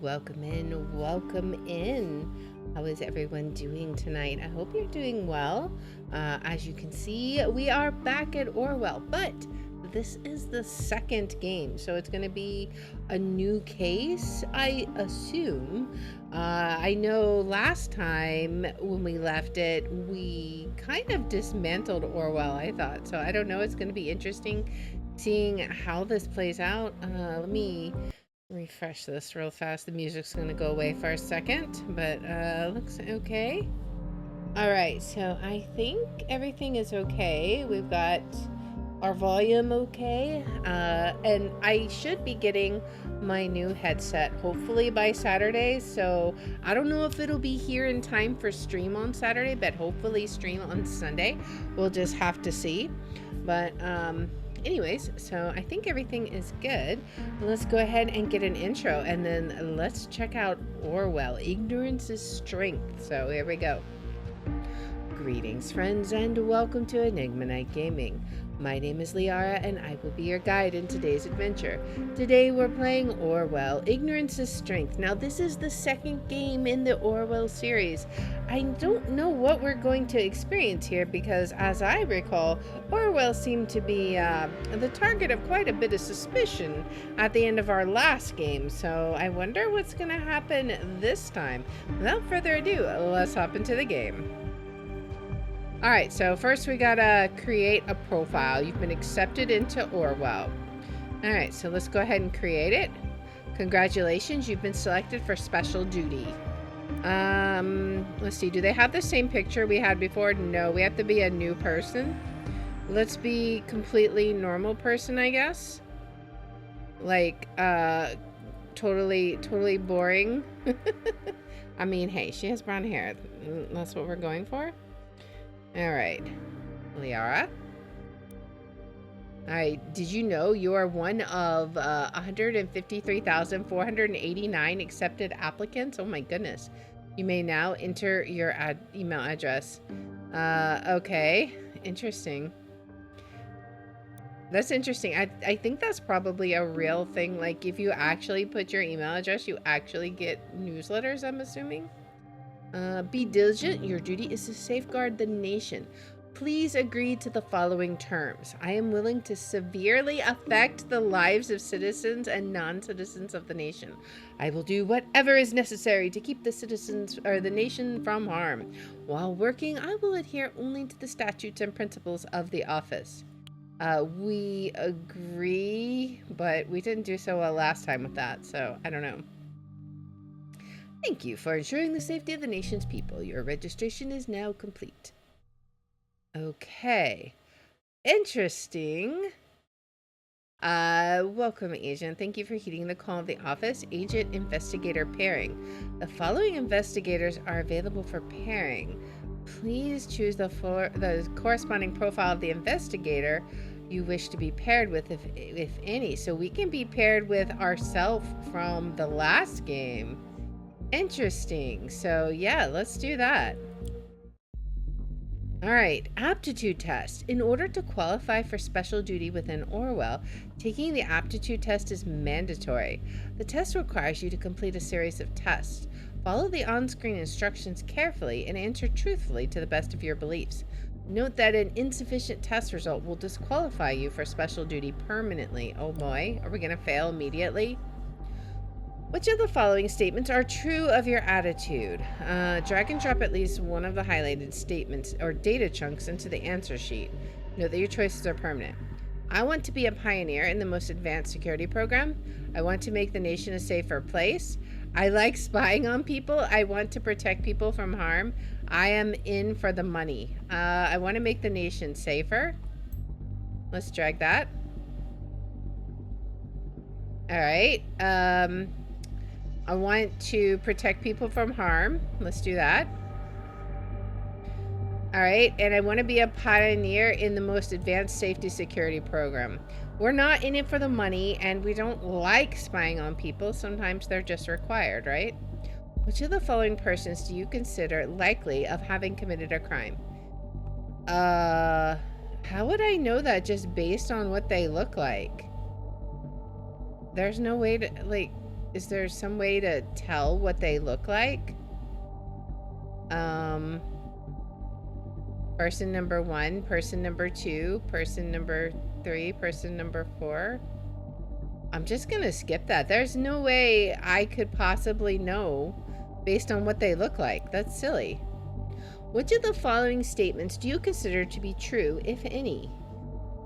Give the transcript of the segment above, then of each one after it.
welcome in, welcome in. How is everyone doing tonight? I hope you're doing well. As you can see, we are back at Orwell, but this is the second game, so it's going to be a new case, I assume. I know last time when we left it, we kind of dismantled Orwell, I thought. So I don't know, it's going to be interesting seeing how this plays out. Let me refresh this real fast. The music's gonna go away for a second, but looks okay. All right, so I think everything is okay. We've got our volume okay, and I should be getting my new headset hopefully by Saturday. So I don't know if it'll be here in time for stream on Saturday, but hopefully stream on Sunday. We'll just have to see. But anyways, so I think everything is good. Let's go ahead and get an intro, and then let's check out Orwell. Ignorance is strength. So here we go. Greetings, friends, and welcome to Enigma Night Gaming. My name is Liara, and I will be your guide in today's adventure. Today we're playing Orwell, Ignorance is Strength. Now this is the second game in the Orwell series. I don't know what we're going to experience here because, as I recall, Orwell seemed to be the target of quite a bit of suspicion at the end of our last game. So I wonder what's going to happen this time. Without further ado, let's hop into the game. Alright, so first we gotta create a profile. You've been accepted into Orwell. Alright, so let's go ahead and create it. Congratulations, you've been selected for special duty. Let's see, do they have the same picture we had before? No, we have to be a new person. Let's be completely normal person, I guess. Like, totally boring. I mean, hey, she has brown hair. That's what we're going for. All right, Liara. All right, did you know you are one of 153,489 accepted applicants? Oh my goodness. You may now enter your email address. Okay, interesting. That's interesting. I think that's probably a real thing. Like, if you actually put your email address, you actually get newsletters, I'm assuming. Be diligent. Your duty is to safeguard the nation. Please agree to the following terms. I am willing to severely affect the lives of citizens and non-citizens of the nation. I will do whatever is necessary to keep the citizens or the nation from harm. While working, I will adhere only to the statutes and principles of the office. We agree, but we didn't do so well last time with that, so I don't know. Thank you for ensuring the safety of the nation's people. Your registration is now complete. Okay. Interesting. Welcome, Agent. Thank you for heeding the call of the office. Agent Investigator Pairing. The following investigators are available for pairing. Please choose the corresponding profile of the investigator you wish to be paired with, if any. So we can be paired with ourselves from the last game. Interesting. So yeah, let's do that. All right, aptitude test. In order to qualify for special duty within Orwell, taking the aptitude test is mandatory. The test requires you to complete a series of tests. Follow the on-screen instructions carefully and answer truthfully to the best of your beliefs. Note that an insufficient test result will disqualify you for special duty permanently. Oh boy, are we gonna fail immediately? Which of the following statements are true of your attitude? Drag and drop at least one of the highlighted statements or data chunks into the answer sheet. Note that your choices are permanent. I want to be a pioneer in the most advanced security program. I want to make the nation a safer place. I like spying on people. I want to protect people from harm. I am in for the money. I want to make the nation safer. Let's drag that. All right. I want to protect people from harm. Let's do that. All right, and I want to be a pioneer in the most advanced safety security program. We're not in it for the money, and we don't like spying on people. Sometimes they're just required, right? Which of the following persons do you consider likely of having committed a crime? How would I know that just based on what they look like? There's no way to, like, is there some way to tell what they look like? Person number 1, person number 2, person number 3, person number 4. I'm just gonna skip that. There's no way I could possibly know based on what they look like. That's silly. Which of the following statements do you consider to be true, if any?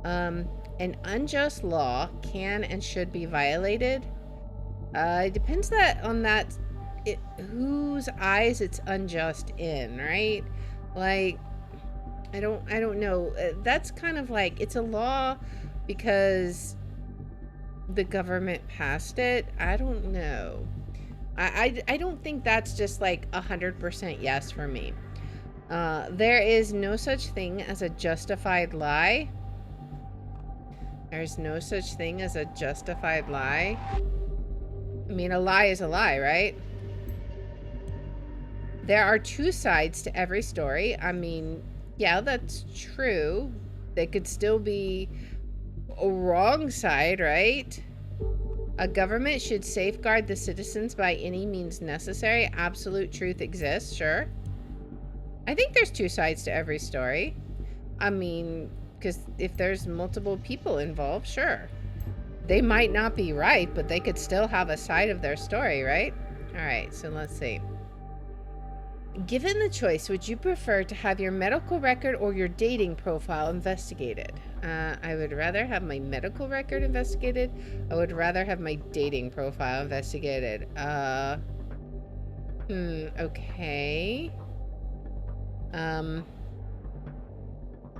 An unjust law can and should be violated. It depends on whose eyes it's unjust in, right? Like, I don't know. That's kind of like, it's a law because the government passed it. I don't know. I don't think that's just like 100% yes for me. There is no such thing as a justified lie. There's no such thing as a justified lie. I mean, a lie is a lie, right? There are two sides to every story. I mean, yeah, that's true. They could still be a wrong side, right? A government should safeguard the citizens by any means necessary. Absolute truth exists, sure. I think there's two sides to every story. I mean, because if there's multiple people involved, sure. They might not be right, but they could still have a side of their story, right? All right, so let's see. Given the choice, would you prefer to have your medical record or your dating profile investigated? I would rather have my medical record investigated. I would rather have my dating profile investigated. Okay.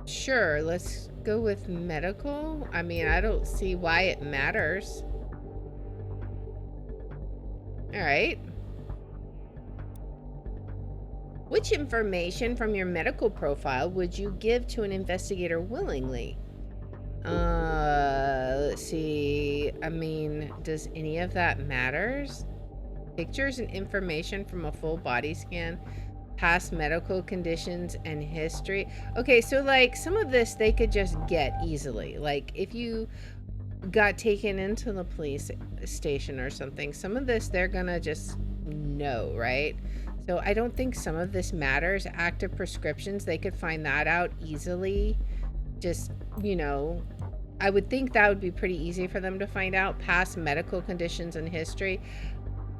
Sure, let's go with medical. I mean, I don't see why it matters. All right. Which information from your medical profile would you give to an investigator willingly? Let's see. I mean, does any of that matters? Pictures and information from a full body scan, past medical conditions and history. Okay, so like some of this they could just get easily. Like if you got taken into the police station or something, some of this they're gonna just know, right? So I don't think some of this matters. Active prescriptions, they could find that out easily. Just, you know, I would think that would be pretty easy for them to find out. Past medical conditions and history.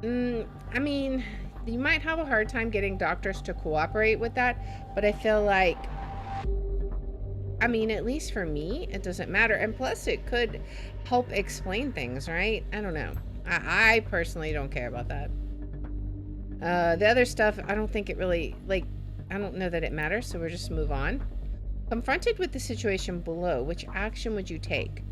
I mean, you might have a hard time getting doctors to cooperate with that, but I feel like, I mean, at least for me, it doesn't matter. And plus it could help explain things, right? I don't know. I personally don't care about that. The other stuff, I don't think it really, like, I don't know that it matters, so we'll just move on. Confronted with the situation below, which action would you take?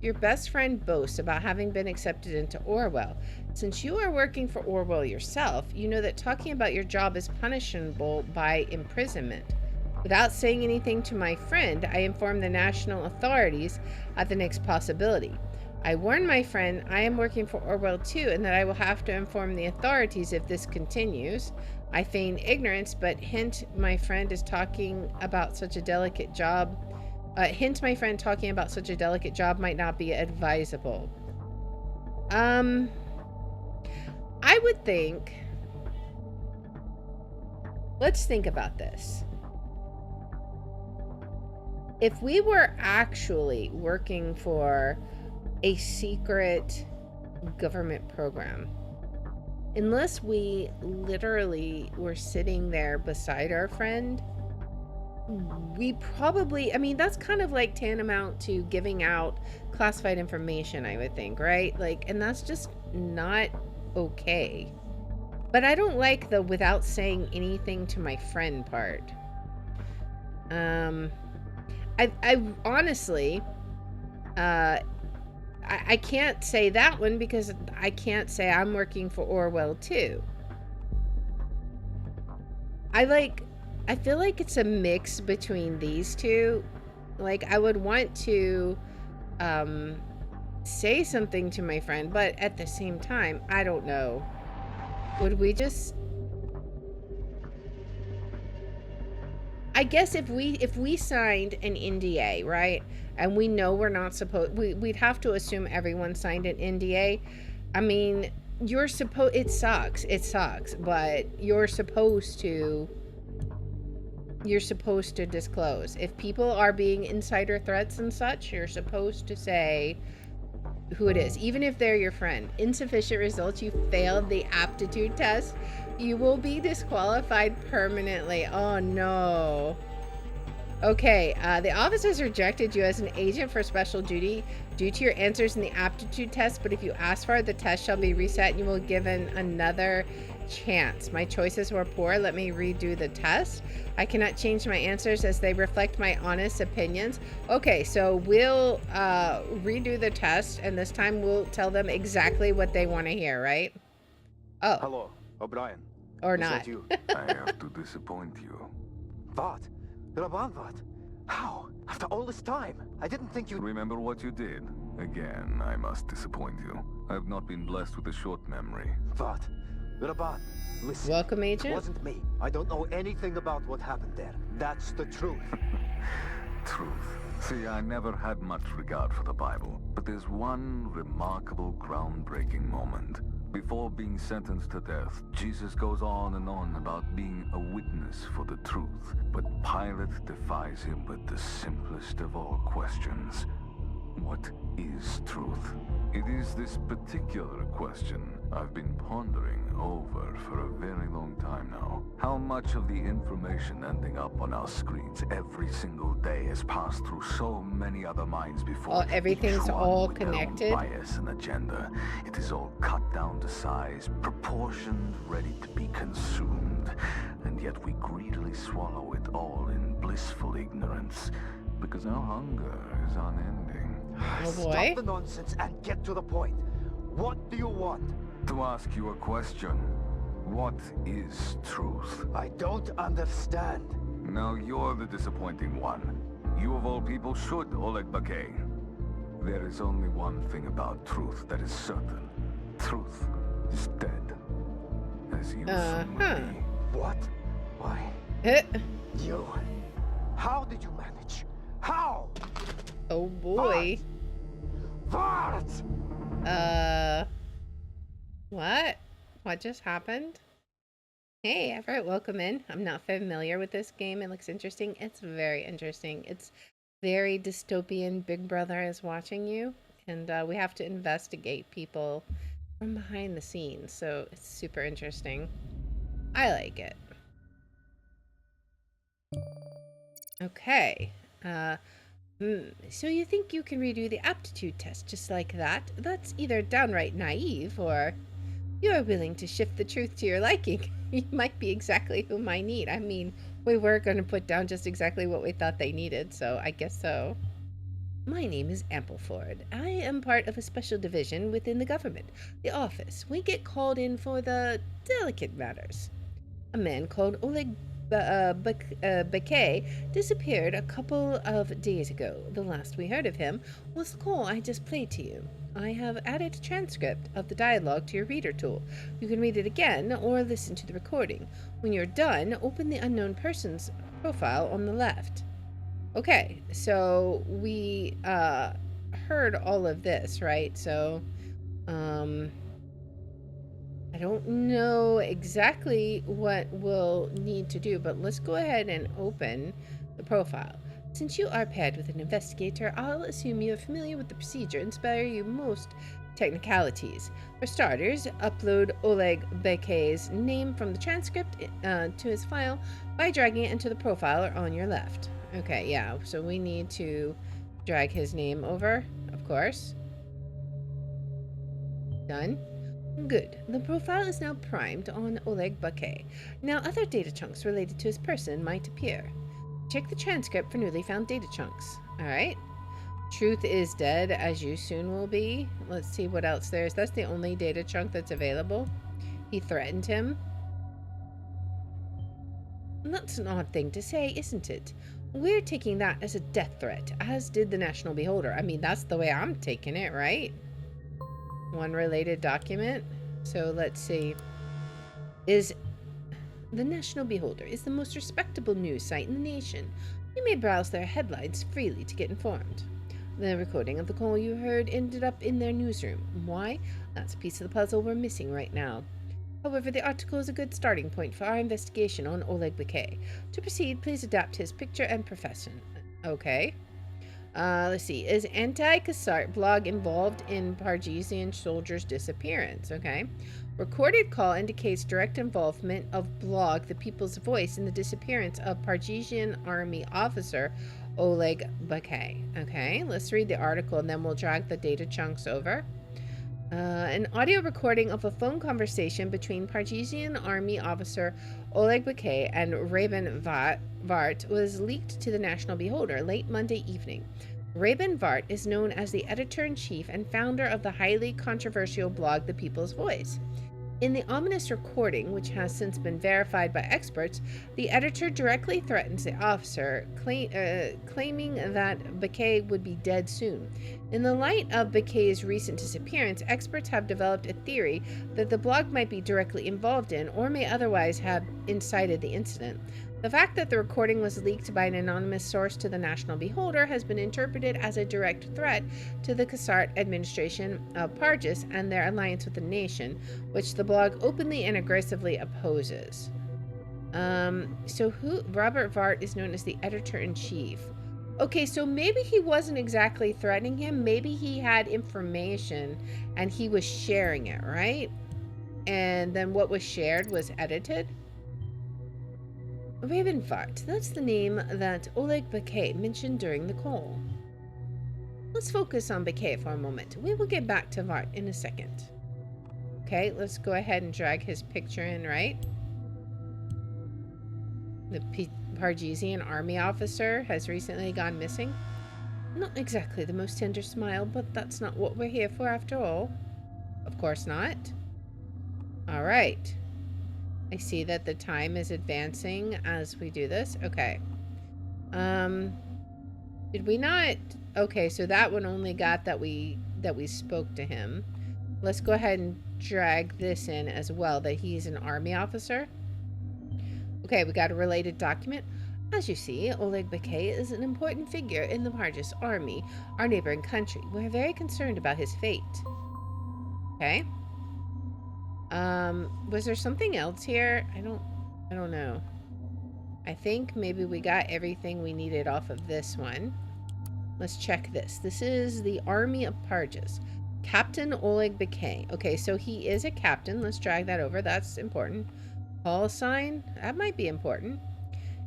Your best friend boasts about having been accepted into Orwell. Since you are working for Orwell yourself, you know that talking about your job is punishable by imprisonment. Without saying anything to my friend, I inform the national authorities at the next possibility. I warn my friend I am working for Orwell too, and that I will have to inform the authorities if this continues. I feign ignorance, but hint my friend talking about such a delicate job might not be advisable. I would think, let's think about this. If we were actually working for a secret government program, unless we literally were sitting there beside our friend, we probably, I mean, that's kind of like tantamount to giving out classified information, I would think, right? Like, and that's just not okay. But I don't like the without saying anything to my friend part. I honestly, I can't say that one because I can't say I'm working for Orwell too. I feel like it's a mix between these two. Like, I would want to say something to my friend, but at the same time, I don't know. Would we just, I guess if we signed an NDA, right? And we know we're not supposed, we'd have to assume everyone signed an NDA. I mean, you're supposed, it sucks, but you're supposed to disclose. If people are being insider threats and such, you're supposed to say who it is, even if they're your friend. Insufficient results, you failed the aptitude test. You will be disqualified permanently. Oh no. Okay, the officers rejected you as an agent for special duty due to your answers in the aptitude test, but if you ask for it, the test shall be reset and you will be given another chance. My choices were poor. Let me redo the test. I cannot change my answers as they reflect my honest opinions. Okay, so we'll redo the test, and this time we'll tell them exactly what they want to hear, right? Oh. Hello, O'Brien. Or Is not. that you? I have to disappoint you. What? Raban, what? How? After all this time? I didn't think you'd... Remember what you did? Again, I must disappoint you. I have not been blessed with a short memory. What? Raban, listen. Welcome, It agent. wasn't me. I don't know anything about what happened there. That's the truth. Truth. See, I never had much regard for the Bible, but there's one remarkable, groundbreaking moment. Before being sentenced to death, Jesus goes on and on about being a witness for the truth. But Pilate defies him with the simplest of all questions. What is truth? It is this particular question I've been pondering over for a very long time now. How much of the information ending up on our screens every single day has passed through so many other minds before? Oh, everything's each one all with their own connected? bias and agenda. It is all cut down to size, proportioned, ready to be consumed. And yet we greedily swallow it all in blissful ignorance. Because our hunger is unending. Oh boy. Stop the nonsense and get to the point. What do you want? To ask you a question. What is truth? I don't understand. Now you're the disappointing one. You of all people should, Oleg Bakay. There is only one thing about truth that is certain. Truth is dead. As you soon will be. What? Why? Eh. You? How did you manage? How? Oh boy. What? What? What just happened? Hey, Everett, welcome in. I'm not familiar with this game. It looks interesting. It's very interesting. It's very dystopian. Big Brother is watching you, and we have to investigate people from behind the scenes. So it's super interesting. I like it. Okay. So you think you can redo the aptitude test just like that? That's either downright naive or you are willing to shift the truth to your liking. You might be exactly whom I need. I mean, we were going to put down just exactly what we thought they needed, so I guess so. My name is Ampleford. I am part of a special division within the government, the office. We get called in for the delicate matters. A man called Oleg Bakay disappeared a couple of days ago. The last we heard of him was the call I just played to you. I have added a transcript of the dialogue to your reader tool. You can read it again or listen to the recording. When you're done, open the unknown person's profile on the left. Okay, so we heard all of this, right? So, I don't know exactly what we'll need to do, but let's go ahead and open the profile. Since you are paired with an investigator, I'll assume you're familiar with the procedure and spare you most technicalities. For starters, upload Oleg Bakay's name from the transcript to his file by dragging it into the profiler on your left. Okay, yeah, so we need to drag his name over, of course. Done. Good. The profile is now primed on Oleg Bakay. Now other data chunks related to his person might appear. Check the transcript for newly found data chunks. Alright. Truth is dead, as you soon will be. Let's see what else there is. That's the only data chunk that's available. He threatened him. That's an odd thing to say, isn't it? We're taking that as a death threat, as did the National Beholder. I mean, that's the way I'm taking it, right? One related document. So let's see. Is the National Beholder is the most respectable news site in the nation. You may browse their headlines freely to get informed. The recording of the call you heard ended up in their newsroom. Why? That's a piece of the puzzle we're missing right now. However, the article is a good starting point for our investigation on Oleg Bakay. To proceed, please adapt his picture and profession. Okay. Let's see. Is anti-Khazar blog involved in Pargesian soldier's disappearance? Okay. Recorded call indicates direct involvement of blog The People's Voice in the disappearance of Pargesian army officer Oleg Bakay. Okay, let's read the article and then we'll drag the data chunks over. An audio recording of a phone conversation between Pargesian army officer Oleg Bakay and Raven Vart was leaked to the National Beholder late Monday evening. Raven Vart is known as the editor-in-chief and founder of the highly controversial blog The People's Voice. In the ominous recording, which has since been verified by experts, the editor directly threatens the officer, claiming that Bakay would be dead soon. In the light of Bakay's recent disappearance, experts have developed a theory that the blog might be directly involved in or may otherwise have incited the incident. The fact that the recording was leaked by an anonymous source to the National Beholder has been interpreted as a direct threat to the Khazar administration of Parges and their alliance with the nation, which the blog openly and aggressively opposes. Robert Vart is known as the editor-in-chief. Okay, so maybe he wasn't exactly threatening him. Maybe he had information and he was sharing it, right? And then what was shared was edited. Raven Vart, that's the name that Oleg Bakay mentioned during the call. Let's focus on Bakay for a moment. We will get back to Vart in a second. Okay, let's go ahead and drag his picture in, right? The Pargesian army officer has recently gone missing. Not exactly the most tender smile, but that's not what we're here for after all. Of course not. All right. I see that the time is advancing as we do this. Okay. Did we not? Okay, so that one only got that we spoke to him. Let's go ahead and drag this in as well, that he's an army officer. Okay, we got a related document. As you see, Oleg Bakay is an important figure in the Parges army, our neighboring country. We're very concerned about his fate. Okay. Was there something else here? I don't know. I think maybe we got everything we needed off of this one. Let's check this. This is the Army of Parges. Captain Oleg Bakay. Okay, so he is a captain. Let's drag that over. That's important. Call sign. That might be important.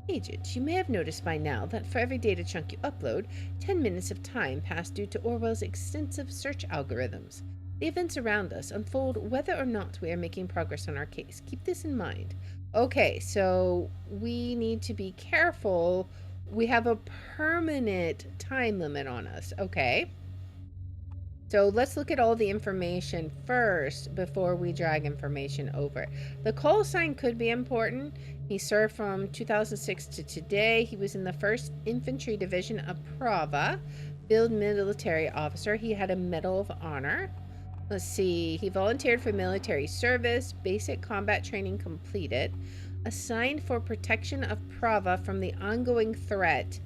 Agent, you may have noticed by now that for every data chunk you upload, 10 minutes of time pass due to Orwell's extensive search algorithms. The events around us unfold whether or not we are making progress on our case. Keep this in mind. Okay, so we need to be careful. We have a permanent time limit on us. Okay. So let's look at all the information first before we drag information over. The call sign could be important. He served from 2006 to today. He was in the 1st Infantry Division of Prava, field military officer. He had a Medal of Honor. Let's see, he volunteered for military service, basic combat training completed, assigned for protection of Prava from the ongoing threat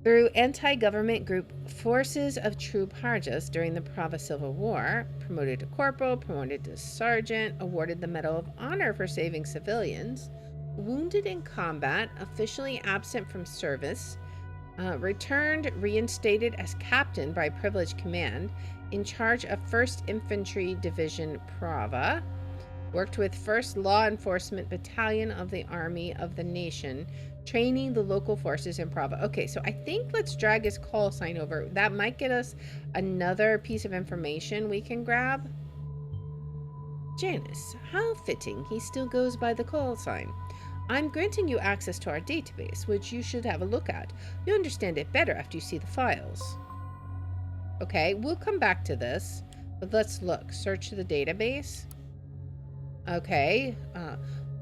through anti-government group Forces of True Parjas during the Prava Civil War, promoted to corporal, promoted to sergeant, awarded the Medal of Honor for saving civilians, wounded in combat, officially absent from service, returned, reinstated as captain by privileged command, in charge of 1st Infantry Division Prava, worked with 1st Law Enforcement Battalion of the Army of the Nation, training the local forces in Prava. Okay, so I think let's drag his call sign over. That might get us another piece of information we can grab. Janice, how fitting he still goes by the call sign. I'm granting you access to our database, which you should have a look at. You'll understand it better after you see the files. Okay, we'll come back to this, but let's look. Search the database. Okay.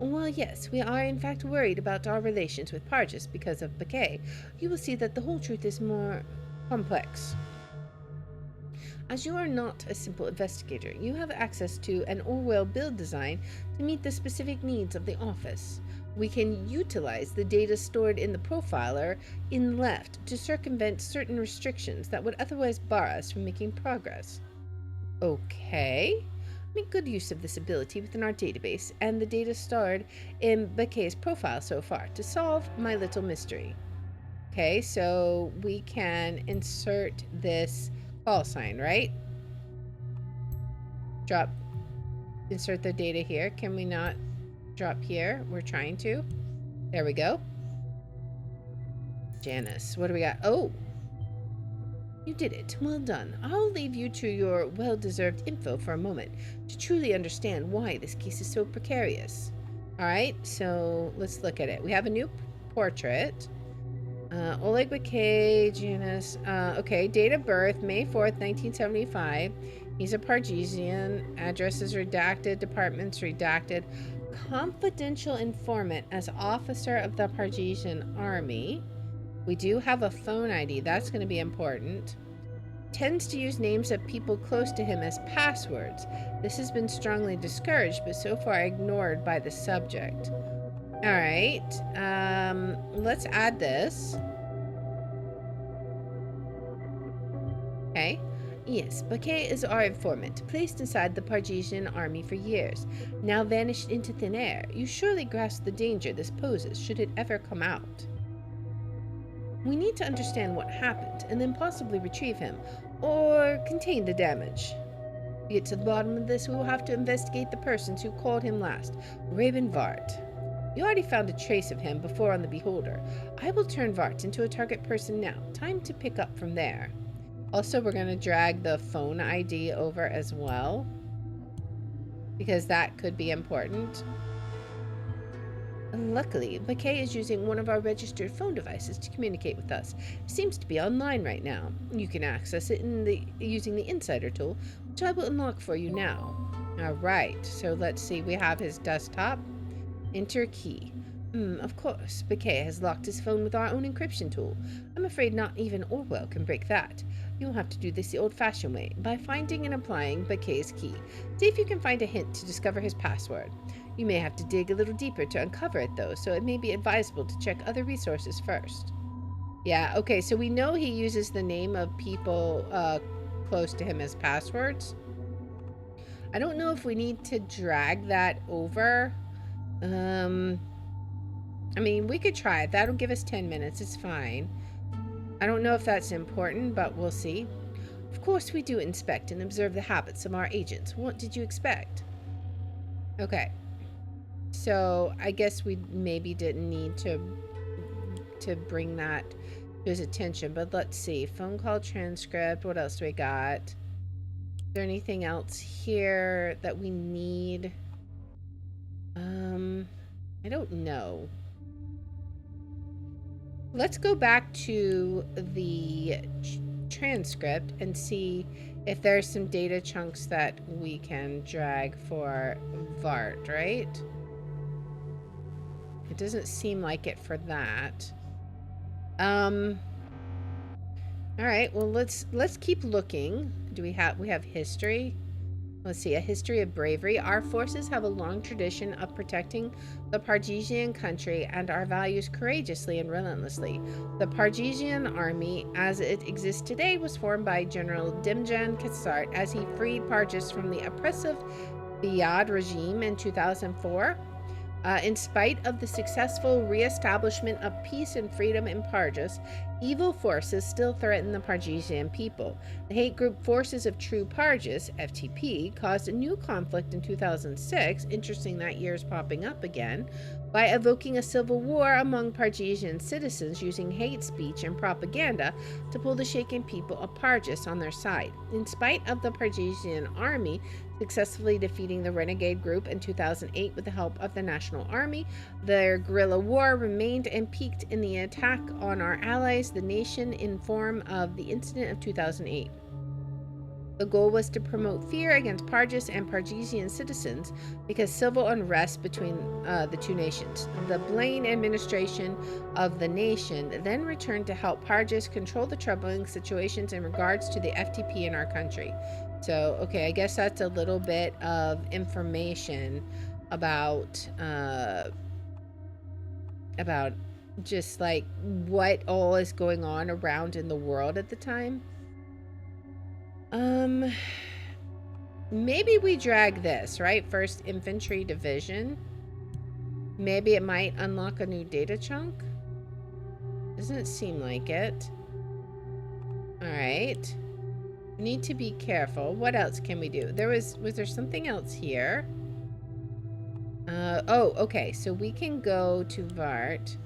Well, yes, we are in fact worried about our relations with Parges because of Bakay. You will see that the whole truth is more complex. As you are not a simple investigator, you have access to an Orwell build design to meet the specific needs of the office. we can utilize the data stored in the profiler in left to circumvent certain restrictions that would otherwise bar us from making progress. Okay. Make good use of this ability within our database and the data stored in Bakay's profile so far to solve my little mystery. Okay, so we can insert this call sign, right? Insert the data here. Can we not drop here? We're trying to. There we go. Janice, what do we got? Oh, you did it. Well done. I'll leave you to your well-deserved info for a moment to truly understand why this case is so precarious. All right, so let's look at it. We have a new portrait. Oleg Bakay, Janice. Okay, date of birth, May 4th, 1975. He's a Pargesian. Address is redacted. Department's redacted. Confidential informant as officer of the Pargesian Army. We do have a phone ID. That's going to be important. Tends to use names of people close to him as passwords. This has been strongly discouraged, but so far ignored by the subject. All right. Let's add this. Okay. Yes, Bakay is our informant, placed inside the Pargesian army for years, now vanished into thin air. You surely grasp the danger this poses should it ever come out. We need to understand what happened, and then possibly retrieve him, or contain the damage. To get to the bottom of this, we will have to investigate the persons who called him last, Raven Vart. You already found a trace of him before on the Beholder. I will turn Vart into a target person now. Time to pick up from there. Also, we're going to drag the phone ID over as well, because that could be important. Luckily, Bakay is using one of our registered phone devices to communicate with us. It seems to be online right now. You can access it using the Insider tool, which I will unlock for you now. All right, so let's see. We have his desktop. Enter key. Of course, Bakay has locked his phone with our own encryption tool. I'm afraid not even Orwell can break that. You'll have to do this the old-fashioned way, by finding and applying Bakay's key. See if you can find a hint to discover his password. You may have to dig a little deeper to uncover it, though, so it may be advisable to check other resources first. Yeah, okay, so we know he uses the name of people close to him as passwords. I don't know if we need to drag that over. I mean, we could try it. That'll give us 10 minutes. It's fine. I don't know if that's important, but we'll see. Of course, we do inspect and observe the habits of our agents. What did you expect? Okay. So, I guess we maybe didn't need to bring that to his attention, but let's see. Phone call transcript. What else do we got? Is there anything else here that we need? I don't know. Let's go back to the transcript and see if there's some data chunks that we can drag for Vart, right? It doesn't seem like it for that. All right, well, let's keep looking. We have history. Let's see, a history of bravery. Our forces have a long tradition of protecting the Pargesian country and our values courageously and relentlessly. The Pargesian army, as it exists today, was formed by General Dimjan Kassart as he freed Parges from the oppressive Biad regime in 2004. In spite of the successful re-establishment of peace and freedom in Parges, evil forces still threaten the Pargesian people. The hate group Forces of True Parges, FTP, caused a new conflict in 2006, interesting that year is popping up again, by evoking a civil war among Pargesian citizens using hate speech and propaganda to pull the shaken people of Parges on their side. In spite of the Pargesian army successfully defeating the renegade group in 2008 with the help of the National Army, their guerrilla war remained and peaked in the attack on our allies, the nation, in form of the incident of 2008. The goal was to promote fear against Parges and Pargesian citizens because civil unrest between the two nations. The Blaine administration of the nation then returned to help Parges control the troubling situations in regards to the FTP in our country. So, okay, I guess that's a little bit of information about about just like what all is going on around in the world at the time. Maybe we drag this, right? 1st Infantry Division. Maybe it might unlock a new data chunk. Doesn't seem like it. All right. Need to be careful. What else can we do? Was there something else here? Oh, okay. So we can go to Vart.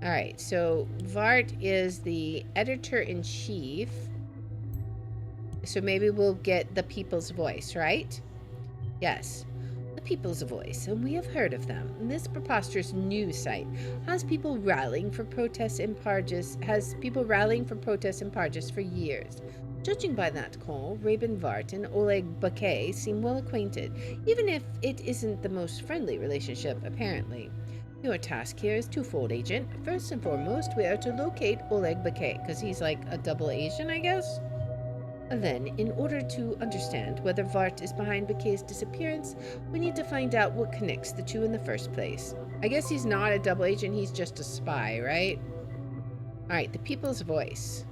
All right. So Vart is the editor-in-chief. So maybe we'll get the People's Voice, right? Yes. The People's Voice, and we have heard of them. This preposterous news site has people rallying for protests in Parges for years. Judging by that call, Rabin Vart and Oleg Bakay seem well acquainted, even if it isn't the most friendly relationship, apparently. Your task here is twofold, Agent. First and foremost, we are to locate Oleg Bakay, because he's like a double Asian, I guess? And then, in order to understand whether Vart is behind Bakay's disappearance, we need to find out what connects the two in the first place. I guess he's not a double agent, he's just a spy, right? Alright, the People's Voice.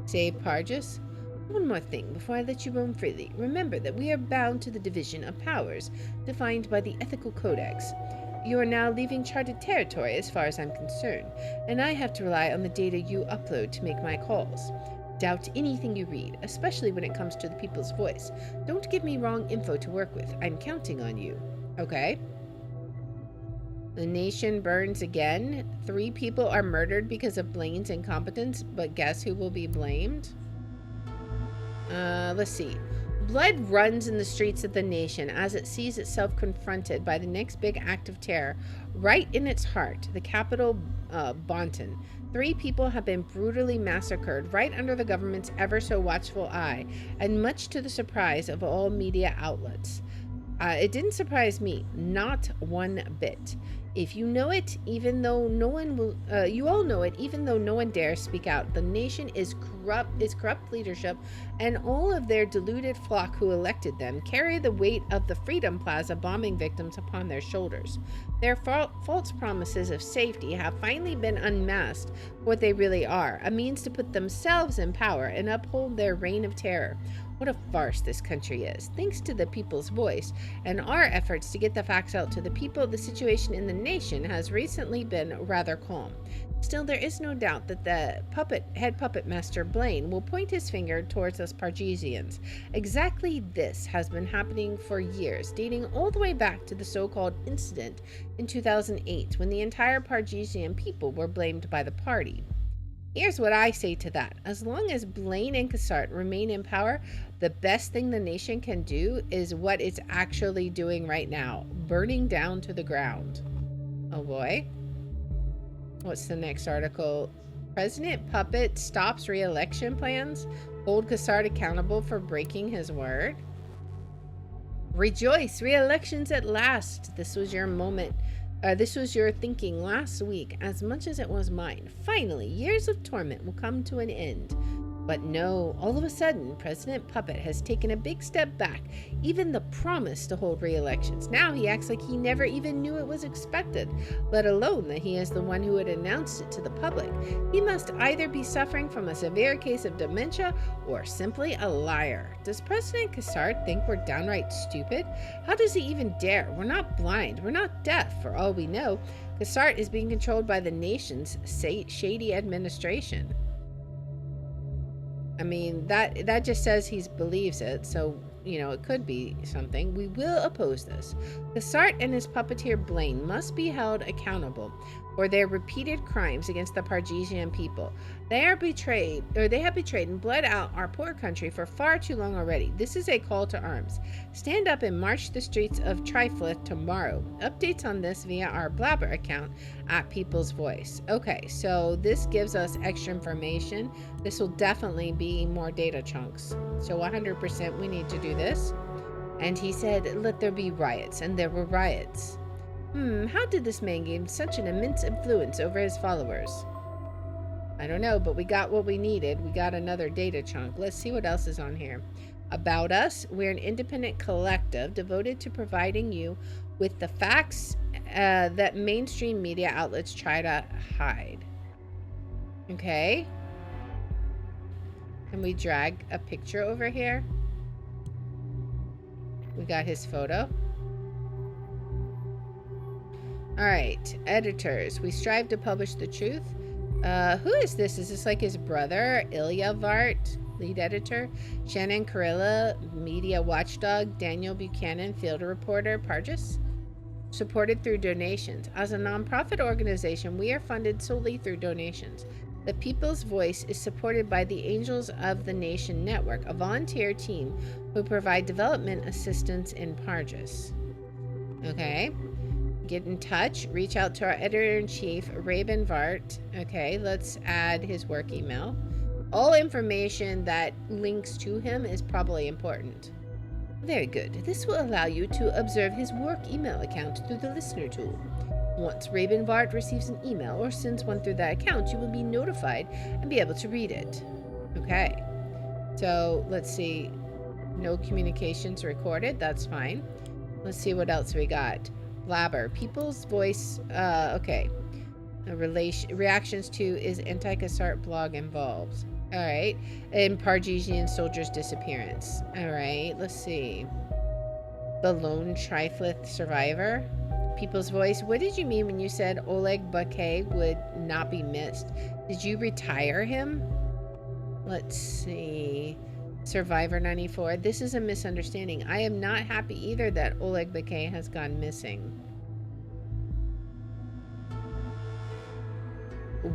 Save Parges? One more thing before I let you roam freely. Remember that we are bound to the division of powers defined by the Ethical Codex. You are now leaving charted territory as far as I'm concerned, and I have to rely on the data you upload to make my calls. Doubt anything you read, especially when it comes to the People's Voice. Don't give me wrong info to work with. I'm counting on you. Okay. The nation burns again. 3 people are murdered because of Blaine's incompetence, but guess who will be blamed? Let's see. Blood runs in the streets of the nation as it sees itself confronted by the next big act of terror right in its heart, the capital, Bonton. 3 people have been brutally massacred right under the government's ever so watchful eye, and much to the surprise of all media outlets. It didn't surprise me, not one bit. If you know it, even though no one will, you all know it, even though no one dares speak out. The nation is corrupt leadership, and all of their deluded flock who elected them carry the weight of the Freedom Plaza bombing victims upon their shoulders. Their false promises of safety have finally been unmasked for what they really are, a means to put themselves in power and uphold their reign of terror. What a farce this country is. Thanks to the People's Voice and our efforts to get the facts out to the people, the situation in the nation has recently been rather calm. Still, there is no doubt that the head puppet master Blaine will point his finger towards us Pargesians. Exactly this has been happening for years, dating all the way back to the so-called incident in 2008, when the entire Pargesian people were blamed by the party. Here's what I say to that. As long as Blaine and Cassart remain in power, the best thing the nation can do is what it's actually doing right now, burning down to the ground. Oh boy. What's the next article? President Puppet stops re-election plans. Hold Cassart accountable for breaking his word. Rejoice, re-elections at last. This was your moment. This was your thinking last week as much as it was mine. Finally, years of torment will come to an end. But no, all of a sudden, President Puppet has taken a big step back, even the promise to hold re-elections. Now he acts like he never even knew it was expected, let alone that he is the one who had announced it to the public. He must either be suffering from a severe case of dementia or simply a liar. Does President Cassart think we're downright stupid? How does he even dare? We're not blind. We're not deaf. For all we know, Cassart is being controlled by the nation's shady administration. I mean, that just says he believes it, so, you know, it could be something. We will oppose this. Cassart and his puppeteer Blaine must be held accountable for their repeated crimes against the Pargesian people. They have betrayed and bled out our poor country for far too long already. This is a call to arms. Stand up and march the streets of Triflith tomorrow. Updates on this via our Blabber account at People's Voice. Okay, so this gives us extra information. This will definitely be more data chunks. So 100% we need to do this. And he said, let there be riots, and there were riots. How did this man gain such an immense influence over his followers? I don't know, but we got what we needed. We got another data chunk. Let's see what else is on here. About us, we're an independent collective devoted to providing you with the facts that mainstream media outlets try to hide. Okay. Can we drag a picture over here? We got his photo. All right, editors. We strive to publish the truth. Who is this? Is this like his brother, Ilya Vart, lead editor? Shannon Karilla, media watchdog. Daniel Buchanan, field reporter. Pargis? Supported through donations. As a nonprofit organization, we are funded solely through donations. The People's Voice is supported by the Angels of the Nation Network, a volunteer team who provide development assistance in Pargis. Okay. Get in touch. Reach out to our editor-in-chief, Rabin Vart. Okay, let's add his work email. All information that links to him is probably important. Very good. This will allow you to observe his work email account through the listener tool. Once Rabin Vart receives an email or sends one through that account, you will be notified and be able to read it. Okay. So, let's see. No communications recorded. That's fine. Let's see what else we got. Blabber. People's Voice. Okay. Reactions to is anti-Cassart blog involved. All right. And Pargesian soldier's disappearance. All right. Let's see. The lone Triflith survivor. People's Voice. What did you mean when you said Oleg Bakay would not be missed? Did you retire him? Let's see. Survivor 94. This is a misunderstanding. I am not happy either that Oleg Bakay has gone missing.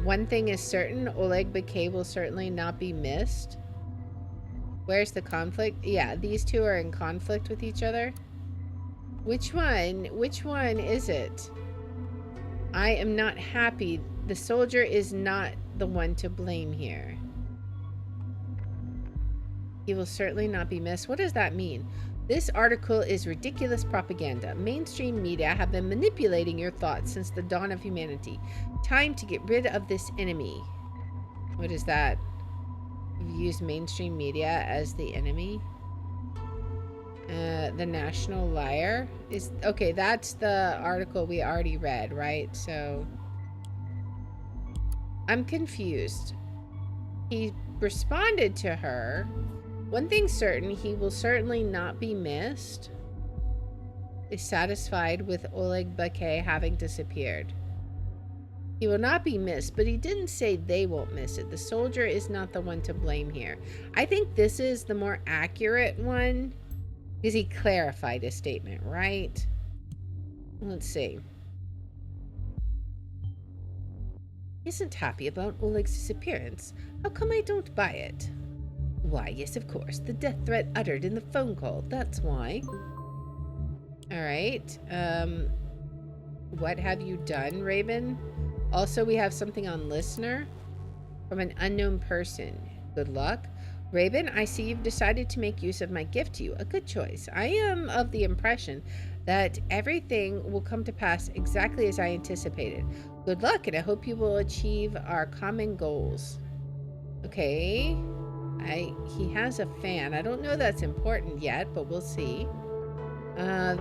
One thing is certain, Oleg Bakay will certainly not be missed. Where's the conflict? Yeah, these two are in conflict with each other. Which one? Which one is it? I am not happy. The soldier is not the one to blame here. He will certainly not be missed. What does that mean? This article is ridiculous propaganda. Mainstream media have been manipulating your thoughts since the dawn of humanity. Time to get rid of this enemy. What is that? You've used mainstream media as the enemy? The National Liar is okay. That's the article we already read, right? So I'm confused. He responded to her. One thing's certain, he will certainly not be missed. Is satisfied with Oleg Bakay having disappeared. He will not be missed, but he didn't say they won't miss it. The soldier is not the one to blame here. I think this is the more accurate one because he clarified his statement, right? Let's see. He isn't happy about Oleg's disappearance. How come I don't buy it? Why, yes, of course. The death threat uttered in the phone call. That's why. All right. What have you done, Rabin? Also, we have something on listener from an unknown person. Good luck. Rabin, I see you've decided to make use of my gift to you. A good choice. I am of the impression that everything will come to pass exactly as I anticipated. Good luck, and I hope you will achieve our common goals. Okay. He has a fan. I don't know that's important yet, but we'll see.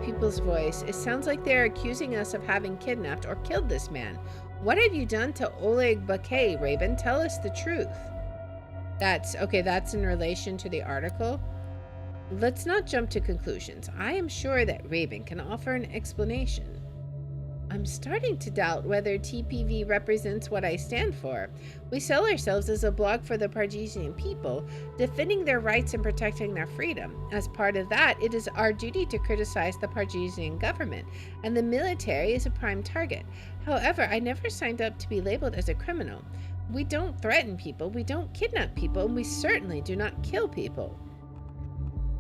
People's Voice. It sounds like they're accusing us of having kidnapped or killed this man. What have you done to Oleg Bakay, Rabin? Tell us the truth. That's in relation to the article. Let's not jump to conclusions. I am sure that Rabin can offer an explanation. I'm starting to doubt whether TPV represents what I stand for. We sell ourselves as a blog for the Pargesian people, defending their rights and protecting their freedom. As part of that, it is our duty to criticize the Pargesian government, and the military is a prime target. However, I never signed up to be labeled as a criminal. We don't threaten people, we don't kidnap people, and we certainly do not kill people.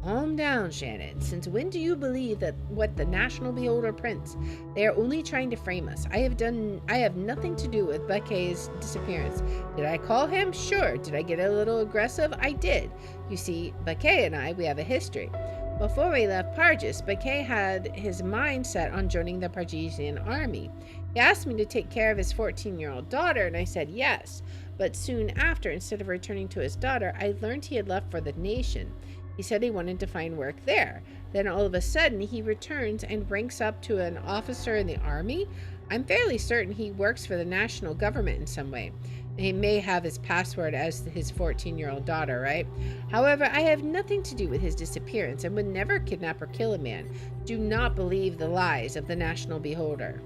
Calm down, Shannon. Since when do you believe that what the National Beholder prints? They are only trying to frame us. I have nothing to do with Bakay's disappearance. Did I call him? Sure. Did I get a little aggressive? I did. You see, Bakay and we have a history. Before we left Pargis, Bakay had his mind set on joining the Pargesian army. He asked me to take care of his 14-year-old daughter, and I said yes. But soon after, instead of returning to his daughter, I learned he had left for the nation. He said he wanted to find work there. Then all of a sudden, he returns and ranks up to an officer in the army. I'm fairly certain he works for the national government in some way. He may have his password as his 14-year-old daughter, right? However, I have nothing to do with his disappearance and would never kidnap or kill a man. Do not believe the lies of the National Beholder.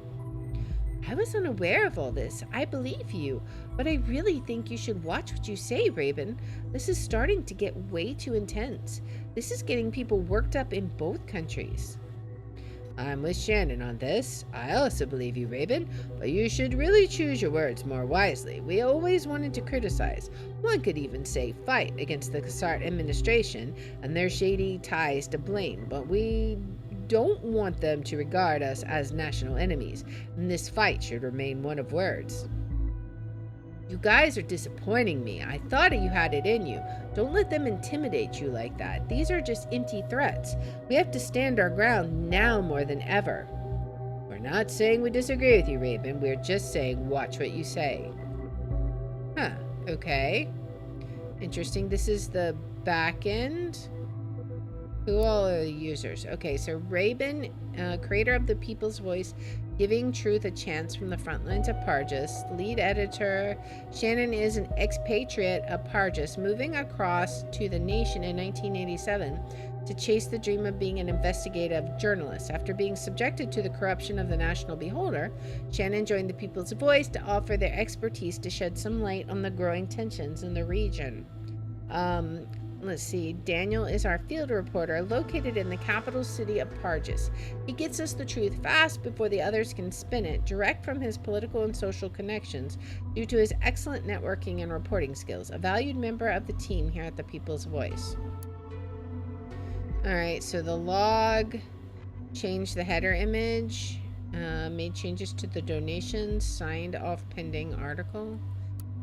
I was unaware of all this. I believe you, but I really think you should watch what you say, Raven. This is starting to get way too intense. This is getting people worked up in both countries. I'm with Shannon on this. I also believe you, Raven, but you should really choose your words more wisely. We always wanted to criticize. One could even say fight against the Cassart administration and their shady ties to Blaine, but we don't want them to regard us as national enemies, and this fight should remain one of words. You guys are disappointing me. I thought you had it in you. Don't let them intimidate you like that. These are just empty threats. We have to stand our ground now more than ever. We're not saying we disagree with you, Raven. We're just saying watch what you say. Huh. Okay. Interesting. This is the back end. Who all are the users? Okay, so Raven, creator of the People's Voice, Giving Truth a Chance from the Front Lines of Pargus, lead editor. Shannon is an expatriate of Pargus, moving across to the nation in 1987 to chase the dream of being an investigative journalist. After being subjected to the corruption of the National Beholder, Shannon joined the People's Voice to offer their expertise to shed some light on the growing tensions in the region. Let's see. Daniel is our field reporter located in the capital city of Pargus. He gets us the truth fast before the others can spin it, direct from his political and social connections due to his excellent networking and reporting skills. A valued member of the team here at the People's Voice. Alright, so the log, changed the header image, made changes to the donations, signed off pending article.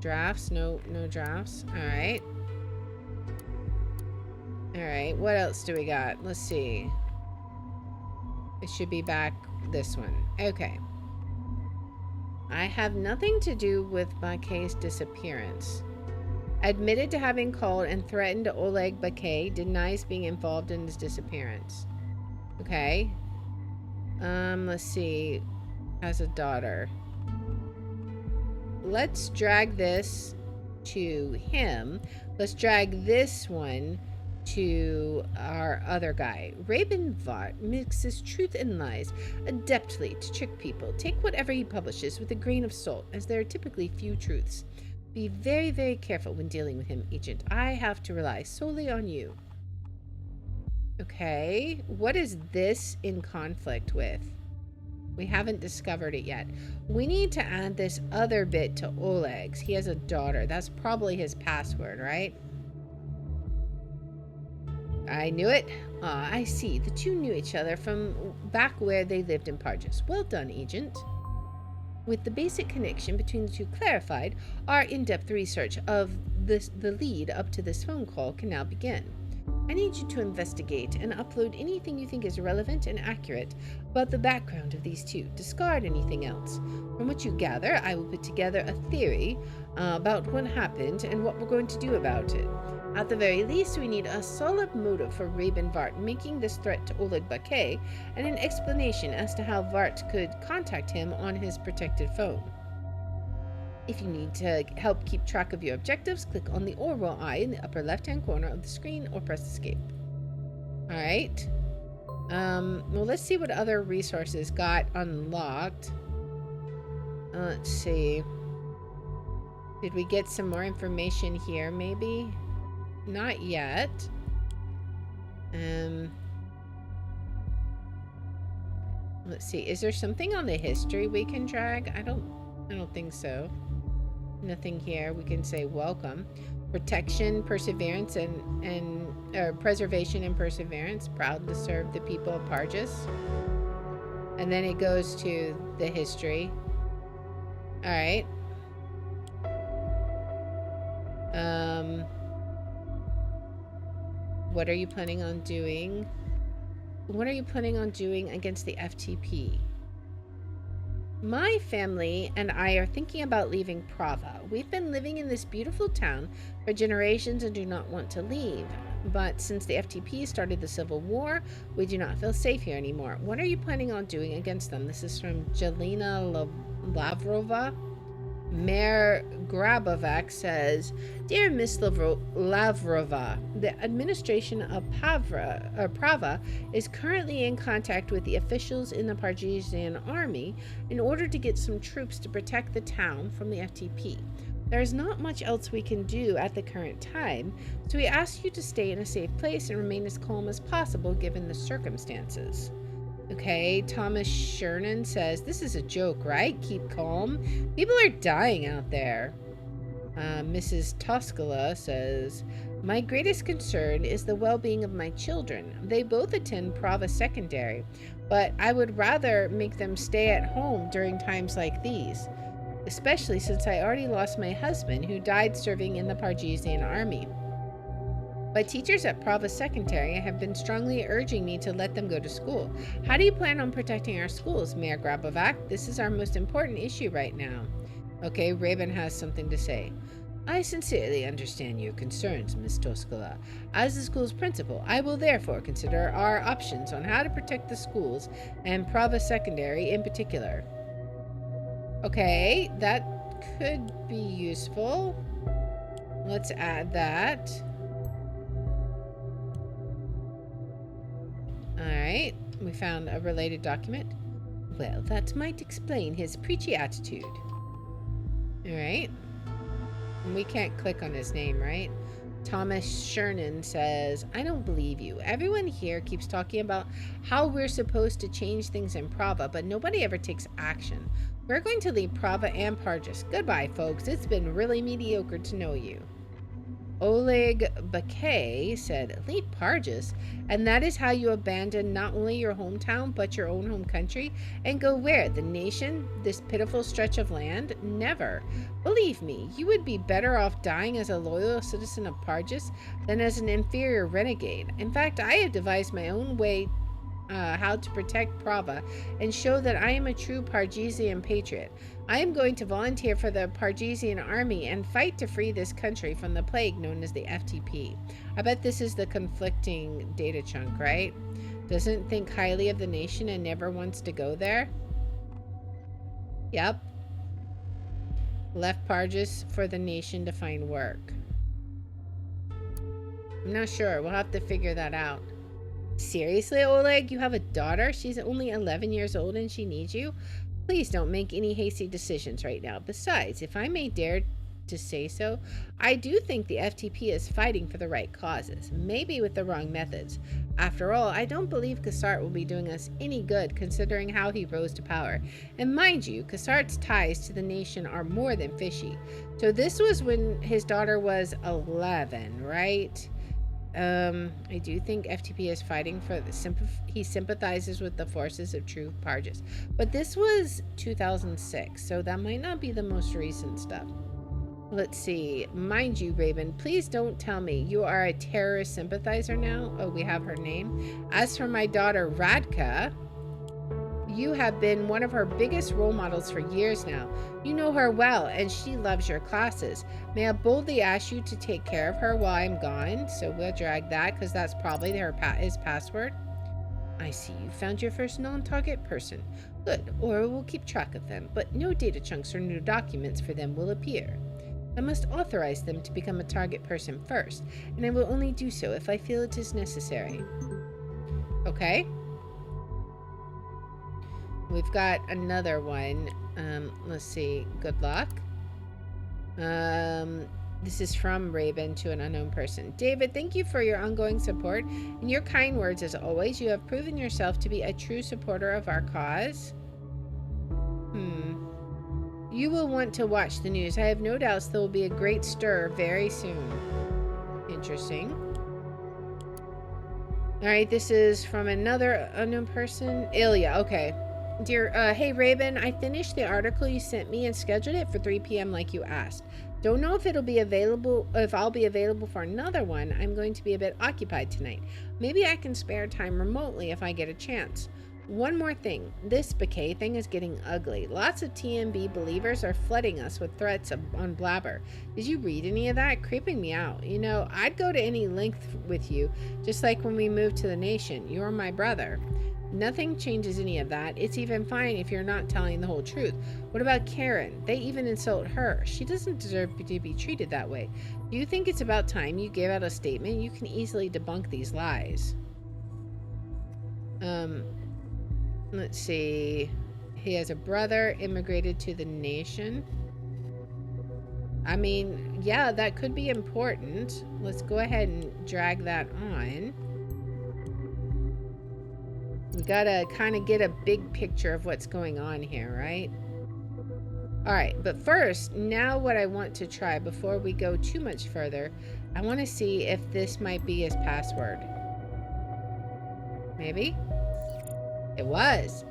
Drafts, no drafts. Alright. Alright, what else do we got? Let's see. It should be back this one. Okay. I have nothing to do with Bakay's disappearance. Admitted to having called and threatened Oleg Bakay, denies being involved in his disappearance. Okay. Let's see. Has a daughter. Let's drag this to him. Let's drag this one to our other guy. Raven Vart mixes truth and lies adeptly to trick people. Take whatever he publishes with a grain of salt, as there are typically few truths. Be very, very careful when dealing with him, Agent. I have to rely solely on you. Okay, what is this in conflict with? We haven't discovered it yet. We need to add this other bit to Oleg's. He has a daughter. That's probably his password, right? I knew it. I see. The two knew each other from back where they lived in Pargus. Well done, Agent. With the basic connection between the two clarified, our in-depth research of the lead up to this phone call can now begin. I need you to investigate and upload anything you think is relevant and accurate about the background of these two. Discard anything else. From what you gather, I will put together a theory about what happened and what we're going to do about it. At the very least, we need a solid motive for Raven Vart making this threat to Oleg Bakay and an explanation as to how Vart could contact him on his protected phone. If you need to help keep track of your objectives, click on the Orwell eye in the upper left-hand corner of the screen or press escape. Alright. Well, let's see what other resources got unlocked. Let's see. Did we get some more information here, maybe? Not yet. Let's see. Is there something on the history we can drag? I don't think so. Nothing here. We can say welcome. Protection, perseverance, and preservation and perseverance. Proud to serve the people of Pargus. And then it goes to the history. Alright. What are you planning on doing? What are you planning on doing against the FTP? My family and I are thinking about leaving Prava. We've been living in this beautiful town for generations and do not want to leave. But since the FTP started the Civil War, we do not feel safe here anymore. What are you planning on doing against them? This is from Jelena Lavrova. Mayor Grabovac says, Dear Miss Lavrova, the administration of Prava is currently in contact with the officials in the Pargesian army in order to get some troops to protect the town from the FTP. There is not much else we can do at the current time, so we ask you to stay in a safe place and remain as calm as possible given the circumstances. Okay, Thomas Shernan says, this is a joke, right? Keep calm. People are dying out there. Mrs. Toscala says, my greatest concern is the well-being of my children. They both attend Prava Secondary, but I would rather make them stay at home during times like these, especially since I already lost my husband who died serving in the Pargesian army. My teachers at Prava Secondary have been strongly urging me to let them go to school. How do you plan on protecting our schools, Mayor Grabovac? This is our most important issue right now. Okay, Raven has something to say. I sincerely understand your concerns, Miss Toscala. As the school's principal, I will therefore consider our options on how to protect the schools and Prava Secondary in particular. Okay, that could be useful. Let's add that. Alright, we found a related document. Well, that might explain his preachy attitude. Alright. And we can't click on his name, right? Thomas Shernan says, I don't believe you. Everyone here keeps talking about how we're supposed to change things in Prava, but nobody ever takes action. We're going to leave Prava and Parges. Goodbye, folks. It's been really mediocre to know you. Oleg Bakay said, leave Parges, and that is how you abandon not only your hometown, but your own home country, and go where? The nation? This pitiful stretch of land? Never. Believe me, you would be better off dying as a loyal citizen of Parges than as an inferior renegade. In fact, I have devised my own way how to protect Prava and show that I am a true Pargesian patriot. I am going to volunteer for the Pargesian army and fight to free this country from the plague known as the FTP. I bet this is the conflicting data chunk, right? Doesn't think highly of the nation and never wants to go there? Yep. Left Parges for the nation to find work. I'm not sure. We'll have to figure that out. Seriously, Oleg? You have a daughter? She's only 11 years old and she needs you? Please don't make any hasty decisions right now. Besides, if I may dare to say so, I do think the FTP is fighting for the right causes, maybe with the wrong methods. After all, I don't believe Cassart will be doing us any good considering how he rose to power. And mind you, Cassart's ties to the nation are more than fishy. So this was when his daughter was 11, right? I do think FTP is fighting for he sympathizes with the forces of true Parges. But this was 2006, so that might not be the most recent stuff. Let's see. Mind you, Raven, please don't tell me you are a terrorist sympathizer now. Oh, we have her name. As for my daughter, Radka, you have been one of her biggest role models for years now. You know her well, and she loves your classes. May I boldly ask you to take care of her while I'm gone? So we'll drag that, because that's probably his password. I see you found your first non-target person. Good, or we'll keep track of them, but no data chunks or new documents for them will appear. I must authorize them to become a target person first, and I will only do so if I feel it is necessary. Okay. We've got another one. Let's see. Good luck. This is from Raven to an unknown person. David, thank you for your ongoing support and your kind words as always. You have proven yourself to be a true supporter of our cause. You will want to watch the news. I have no doubts there will be a great stir very soon. Interesting. Alright, this is from another unknown person. Ilya, okay. Dear, hey Raven, I finished the article you sent me and scheduled it for 3 p.m. like you asked. Don't know if I'll be available for another one. I'm going to be a bit occupied tonight. Maybe I can spare time remotely if I get a chance. one more thing. This Bakay thing is getting ugly. Lots of TMB believers are flooding us with threats on Blabber. Did you read any of that? Creeping me out. You know, I'd go to any length with you, just like when we moved to the nation. You're my brother. Nothing changes any of that. It's even fine if you're not telling the whole truth. What about Karen? They even insult her. She doesn't deserve to be treated that way. Do you think it's about time you gave out a statement? You can easily debunk these lies. Let's see. He has a brother, immigrated to the nation. I mean, yeah, that could be important. Let's go ahead and drag that on. We gotta kind of get a big picture of what's going on here, right? All right, but first, now what I want to try before we go too much further, I want to see if this might be his password. Maybe? It was.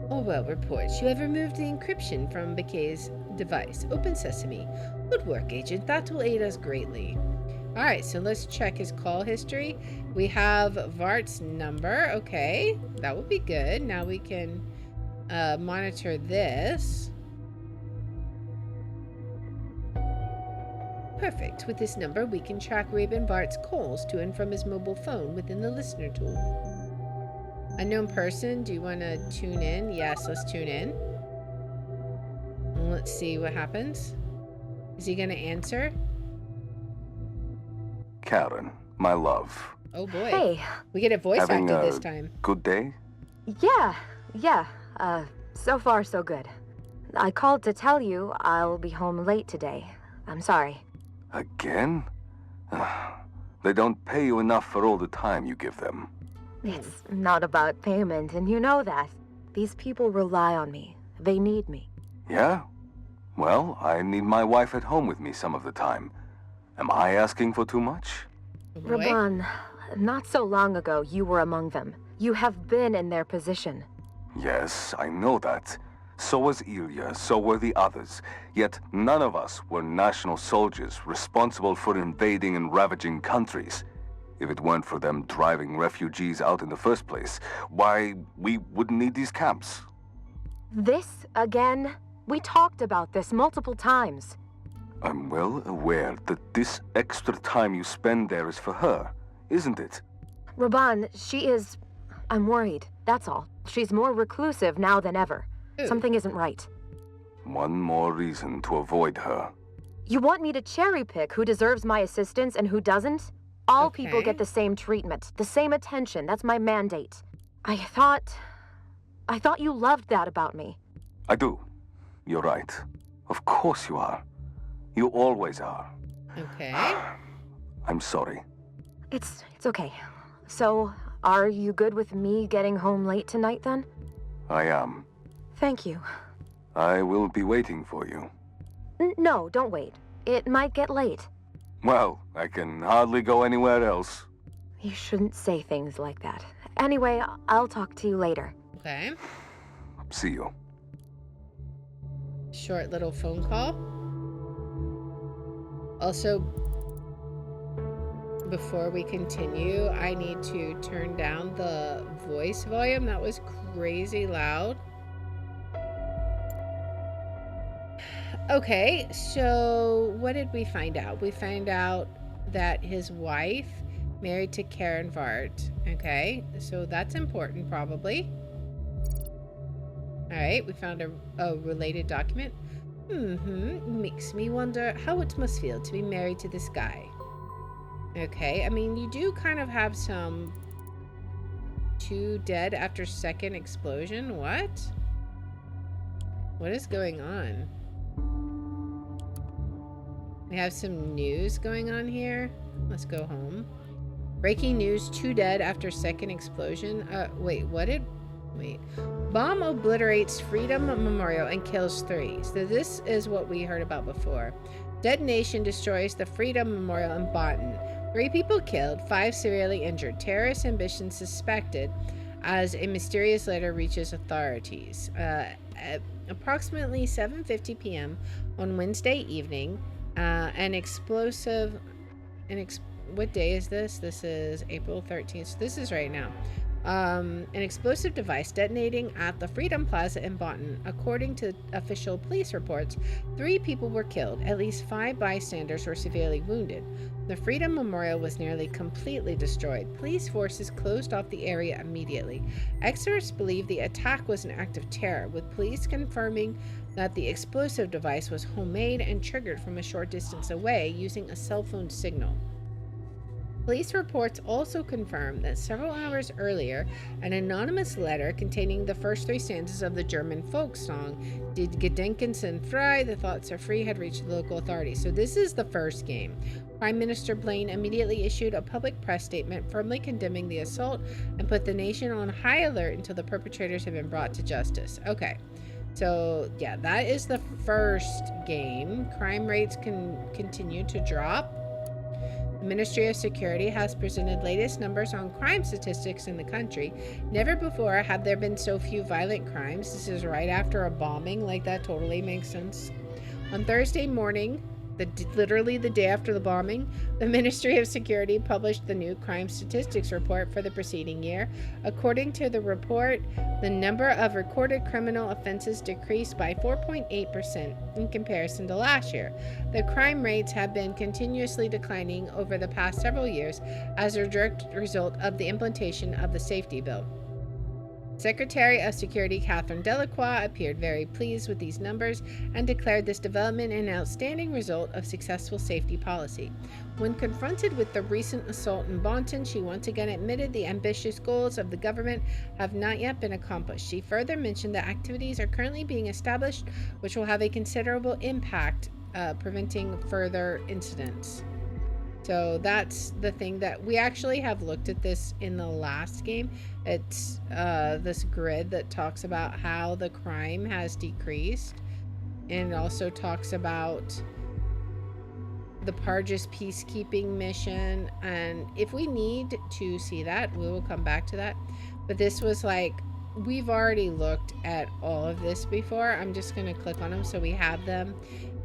Orwell reports you have removed the encryption from Bakay's device. Open sesame. Good work, Agent. That will aid us greatly. All right, so let's check his call history. We have Vart's number. Okay, that will be good. Now we can monitor this. Perfect. With this number, we can track Raven Vart's calls to and from his mobile phone within the listener tool. Unknown person, do you want to tune in? Yes, let's tune in. Let's see what happens. Is he going to answer? Karen, my love. Oh boy. Hey. We get a voice Having actor a this time. Good day? Yeah. So far so good. I called to tell you I'll be home late today. I'm sorry. Again? They don't pay you enough for all the time you give them. It's not about payment, and you know that. These people rely on me. They need me. Yeah? Well, I need my wife at home with me some of the time. Am I asking for too much? Oh boy. Raban, not so long ago you were among them. You have been in their position. Yes, I know that. So was Ilya, so were the others. Yet none of us were national soldiers responsible for invading and ravaging countries. If it weren't for them driving refugees out in the first place, why, we wouldn't need these camps. This again? We talked about this multiple times. I'm well aware that this extra time you spend there is for her, isn't it? Raban, she is... I'm worried, that's all. She's more reclusive now than ever. Ooh. Something isn't right. One more reason to avoid her. You want me to cherry pick who deserves my assistance and who doesn't? All people Okay. get the same treatment, the same attention. That's my mandate. I thought you loved that about me. I do. You're right. Of course you are. You always are. Okay. I'm sorry. It's okay. So, are you good with me getting home late tonight then? I am. Thank you. I will be waiting for you. No, don't wait. It might get late. Well, I can hardly go anywhere else. You shouldn't say things like that. Anyway, I'll talk to you later. Okay. See you. Short little phone call. Also, before we continue, I need to turn down the voice volume. That was crazy loud. Okay, so what did we find out? We find out that his wife married to Karen Vart. Okay, so that's important probably. All right, we found a related document. Makes me wonder how it must feel to be married to this guy. Okay, I mean, you do kind of have some 2 dead after second explosion. What? What is going on? We have some news going on here. Let's go home. Breaking news, 2 dead after second explosion. Wait. Bomb obliterates Freedom Memorial and kills 3. So this is what we heard about before. Detonation destroys the Freedom Memorial in Botan. 3 people killed, 5 severely injured. Terrorist ambition suspected as a mysterious letter reaches authorities. At approximately 7:50 p.m. on Wednesday evening, what day is this? This is April 13th. So this is right now. An explosive device detonating at the Freedom Plaza in Bonton. According to official police reports, 3 people were killed. At least 5 bystanders were severely wounded. The Freedom Memorial was nearly completely destroyed. Police forces closed off the area immediately. Experts believe the attack was an act of terror, with police confirming that the explosive device was homemade and triggered from a short distance away using a cell phone signal. Police reports also confirm that several hours earlier, an anonymous letter containing the first 3 stanzas of the German folk song, Die Gedanken sind frei, the thoughts are free, had reached the local authorities. So this is the first game. Prime Minister Blaine immediately issued a public press statement firmly condemning the assault and put the nation on high alert until the perpetrators have been brought to justice. Okay. So, yeah, that is the first game. Crime rates can continue to drop. The Ministry of Security has presented latest numbers on crime statistics in the country. Never before have there been so few violent crimes. This is right after a bombing. Like, that totally makes sense. On Thursday morning, literally the day after the bombing, the Ministry of Security published the new crime statistics report for the preceding year. According to the report, the number of recorded criminal offenses decreased by 4.8% in comparison to last year. The crime rates have been continuously declining over the past several years as a direct result of the implementation of the safety bill. Secretary of Security Catherine Delacroix appeared very pleased with these numbers and declared this development an outstanding result of successful safety policy. When confronted with the recent assault in Bonton, she once again admitted the ambitious goals of the government have not yet been accomplished. She further mentioned that activities are currently being established which will have a considerable impact preventing further incidents. So that's the thing that we actually have looked at this in the last game. It's this grid that talks about how the crime has decreased, and it also talks about the Parges peacekeeping mission. And if we need to see that, we will come back to that. But this was like, we've already looked at all of this before. I'm just going to click on them so we have them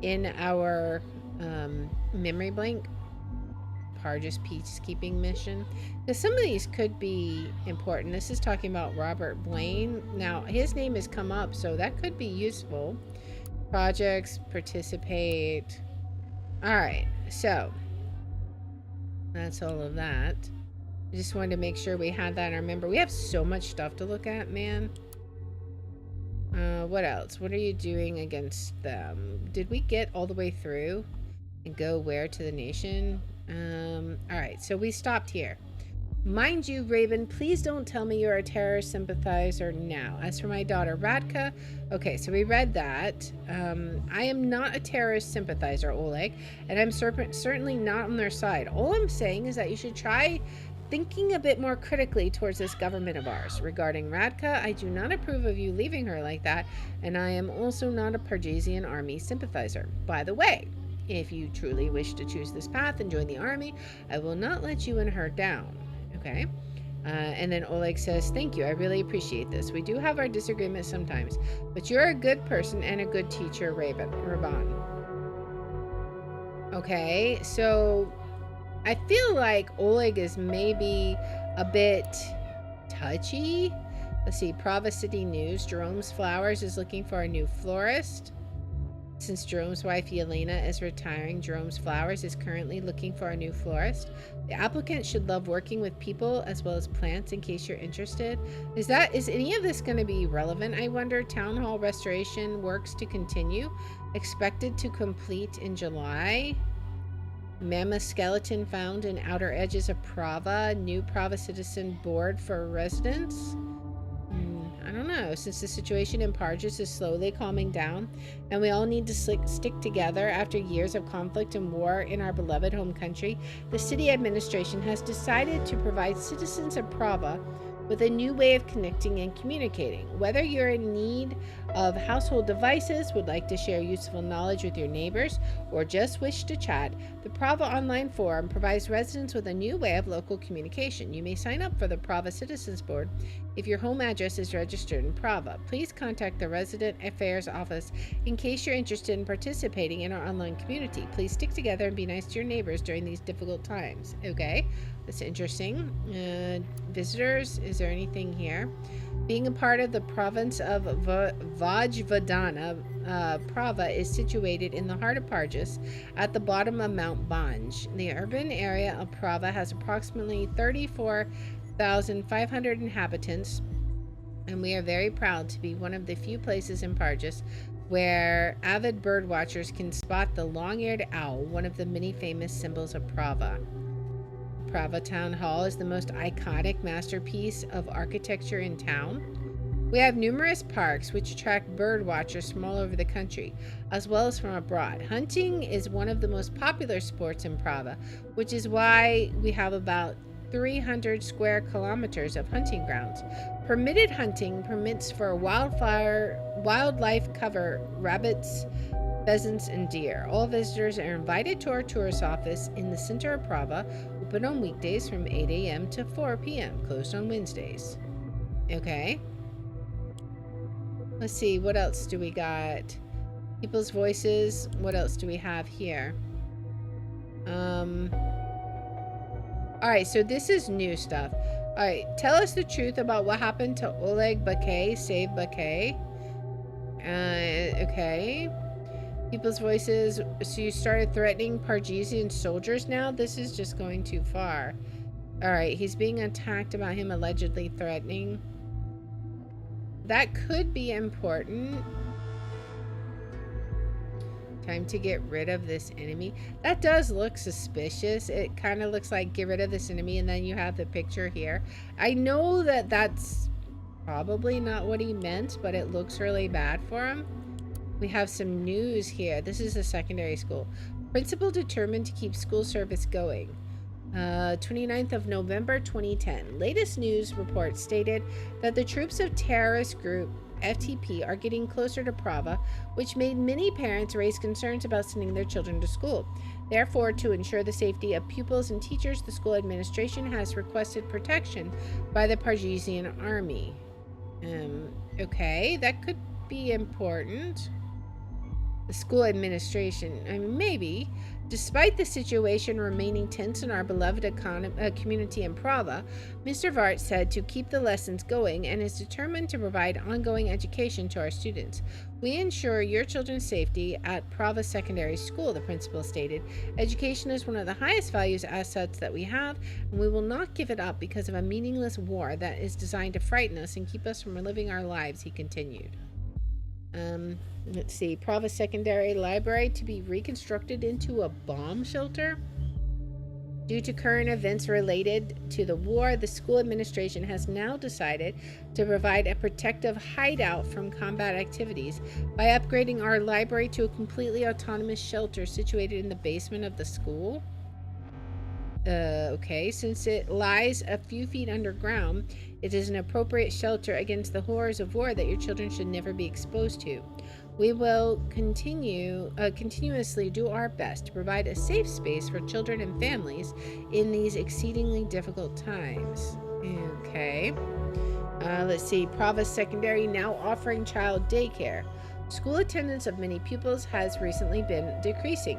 in our memory blank. Parges peacekeeping mission, because some of these could be important. This is talking about Robert Blaine. Now his name has come up, so that could be useful. Projects, participate. All right, so that's all of that. I just wanted to make sure we had that. I remember we have so much stuff to look at, man. What else? What are you doing against them? Did we get all the way through and go where to the nation? Alright, so we stopped here. Mind you, Raven, please don't tell me you're a terrorist sympathizer now. As for my daughter, Radka, okay, so we read that. I am not a terrorist sympathizer, Oleg, and I'm certainly not on their side. All I'm saying is that you should try thinking a bit more critically towards this government of ours. Regarding Radka, I do not approve of you leaving her like that, and I am also not a Pargesian army sympathizer. By the way, if you truly wish to choose this path and join the army, I will not let you and her down. Okay? And then Oleg says, thank you, I really appreciate this. We do have our disagreements sometimes, but you're a good person and a good teacher, Raban. Okay, so I feel like Oleg is maybe a bit touchy. Let's see, Prava City News, Jerome's Flowers is looking for a new florist. Since Jerome's wife Yelena is retiring, Jerome's Flowers is currently looking for a new florist. The applicant should love working with people as well as plants, in case you're interested. Is any of this going to be relevant, I wonder? Town Hall restoration works to continue. Expected to complete in July. Mammoth skeleton found in outer edges of Prava. New Prava Citizen Board for residents. I don't know, since the situation in Parges is slowly calming down and we all need to stick together after years of conflict and war in our beloved home country, the city administration has decided to provide citizens of Prava with a new way of connecting and communicating. Whether you're in need of household devices, would like to share useful knowledge with your neighbors, or just wish to chat, the Prava Online Forum provides residents with a new way of local communication. You may sign up for the Prava Citizens Board if your home address is registered in Prava. Please contact the Resident Affairs Office in case you're interested in participating in our online community. Please stick together and be nice to your neighbors during these difficult times. Okay, That's interesting. Visitors, is there anything here? Being a part of the province of Vojvodina, Prava is situated in the heart of Parjas at the bottom of Mount Banj. The urban area of Prava has approximately 34,500 inhabitants, and we are very proud to be one of the few places in Parjas where avid bird watchers can spot the long-eared owl, one of the many famous symbols of Prava. Prava Town Hall is the most iconic masterpiece of architecture in town. We have numerous parks which attract bird watchers from all over the country, as well as from abroad. Hunting is one of the most popular sports in Prava, which is why we have about 300 square kilometers of hunting grounds. Permitted hunting permits for wildlife cover rabbits, pheasants, and deer. All visitors are invited to our tourist office in the center of Prava, open on weekdays from 8 a.m. to 4 p.m., closed on Wednesdays. Okay. Let's see, what else do we got? People's voices. What else do we have here? Alright, so this is new stuff. Alright, tell us the truth about what happened to Oleg Bakay. Save Bakay. Okay. People's voices. So you started threatening Pargesian soldiers now? This is just going too far. Alright, he's being attacked about him allegedly threatening. That could be important. Time to get rid of this enemy. That does look suspicious. It kind of looks like get rid of this enemy, and then you have the picture here. I know that that's probably not what he meant, but it looks really bad for him. We have some news here. This is a secondary school. Principal determined to keep school service going. 29th of November 2010. Latest news report stated that the troops of terrorist group FTP are getting closer to Prava, which made many parents raise concerns about sending their children to school. Therefore, to ensure the safety of pupils and teachers, the school administration has requested protection by the Pargesian army. Okay, that could be important. The school administration, I mean, maybe. Despite the situation remaining tense in our beloved community in Prava, Mr. Vart said to keep the lessons going and is determined to provide ongoing education to our students. We ensure your children's safety at Prava Secondary School, the principal stated. Education is one of the highest values assets that we have, and we will not give it up because of a meaningless war that is designed to frighten us and keep us from living our lives, he continued. Let's see. Prava Secondary Library to be reconstructed into a bomb shelter. Due to current events related to the war, the school administration has now decided to provide a protective hideout from combat activities by upgrading our library to a completely autonomous shelter situated in the basement of the school. Okay, since it lies a few feet underground, it is an appropriate shelter against the horrors of war that your children should never be exposed to. We will continuously do our best to provide a safe space for children and families in these exceedingly difficult times. Okay. Let's see. Prava Secondary now offering child daycare. School attendance of many pupils has recently been decreasing.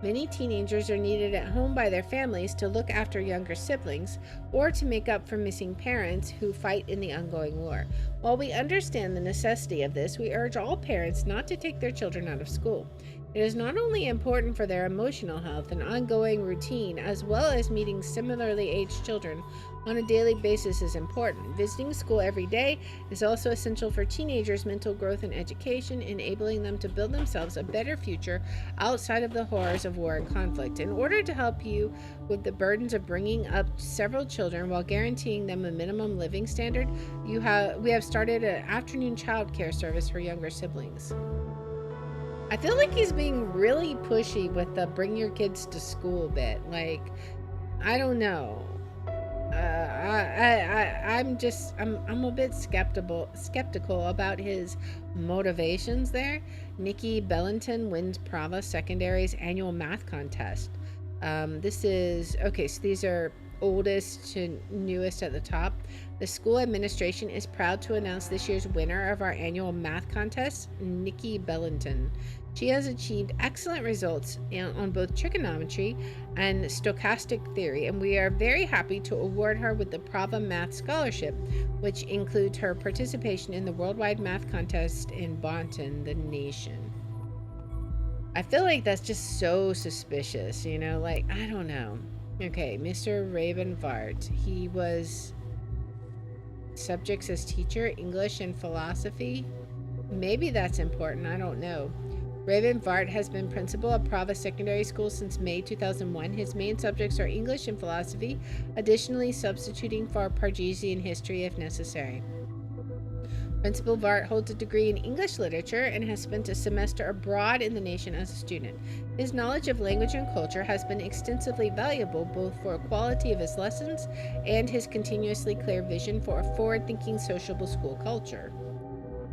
Many teenagers are needed at home by their families to look after younger siblings or to make up for missing parents who fight in the ongoing war. While we understand the necessity of this, we urge all parents not to take their children out of school. It is not only important for their emotional health and ongoing routine, as well as meeting similarly aged children on a daily basis is important. Visiting school every day is also essential for teenagers' mental growth and education, enabling them to build themselves a better future outside of the horrors of war and conflict. In order to help you with the burdens of bringing up several children while guaranteeing them a minimum living standard, we have started an afternoon child care service for younger siblings. I feel like he's being really pushy with the bring your kids to school bit. Like, I don't know. I'm a bit skeptical about his motivations there. Nikki Bellington wins Prava Secondary's annual math contest. This is, okay, so these are oldest to newest at the top. The school administration is proud to announce this year's winner of our annual math contest, Nikki Bellington. She has achieved excellent results on both trigonometry and stochastic theory, and we are very happy to award her with the Prava Math Scholarship, which includes her participation in the Worldwide Math Contest in Bonton, the nation. I feel like that's just so suspicious, you know? Like, I don't know. Okay, Mr. Ravenvart. He was subjects as teacher, English and philosophy. Maybe that's important. I don't know. Ravenvart has been principal of Prava Secondary School since May 2001. His main subjects are English and philosophy, additionally substituting for Pargesian history if necessary. Principal Vart holds a degree in English literature and has spent a semester abroad in the nation as a student. His knowledge of language and culture has been extensively valuable both for the quality of his lessons and his continuously clear vision for a forward-thinking sociable school culture.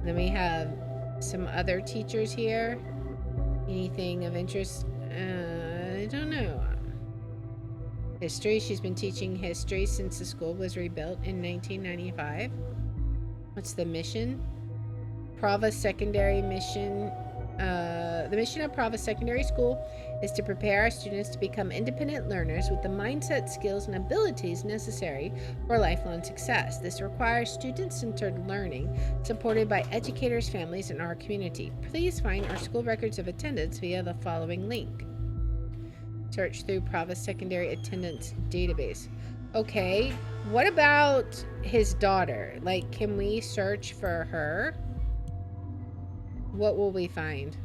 Then we have some other teachers here. Anything of interest? I don't know. History. She's been teaching history since the school was rebuilt in 1995. What's the mission? Prava Secondary mission. The mission of Prava Secondary School is to prepare our students to become independent learners with the mindset, skills, and abilities necessary for lifelong success. This requires student-centered learning supported by educators, families, and our community. Please find our school records of attendance via the following link. Search through Prava Secondary Attendance Database. Okay, what about his daughter? Like, can we search for her? What will we find?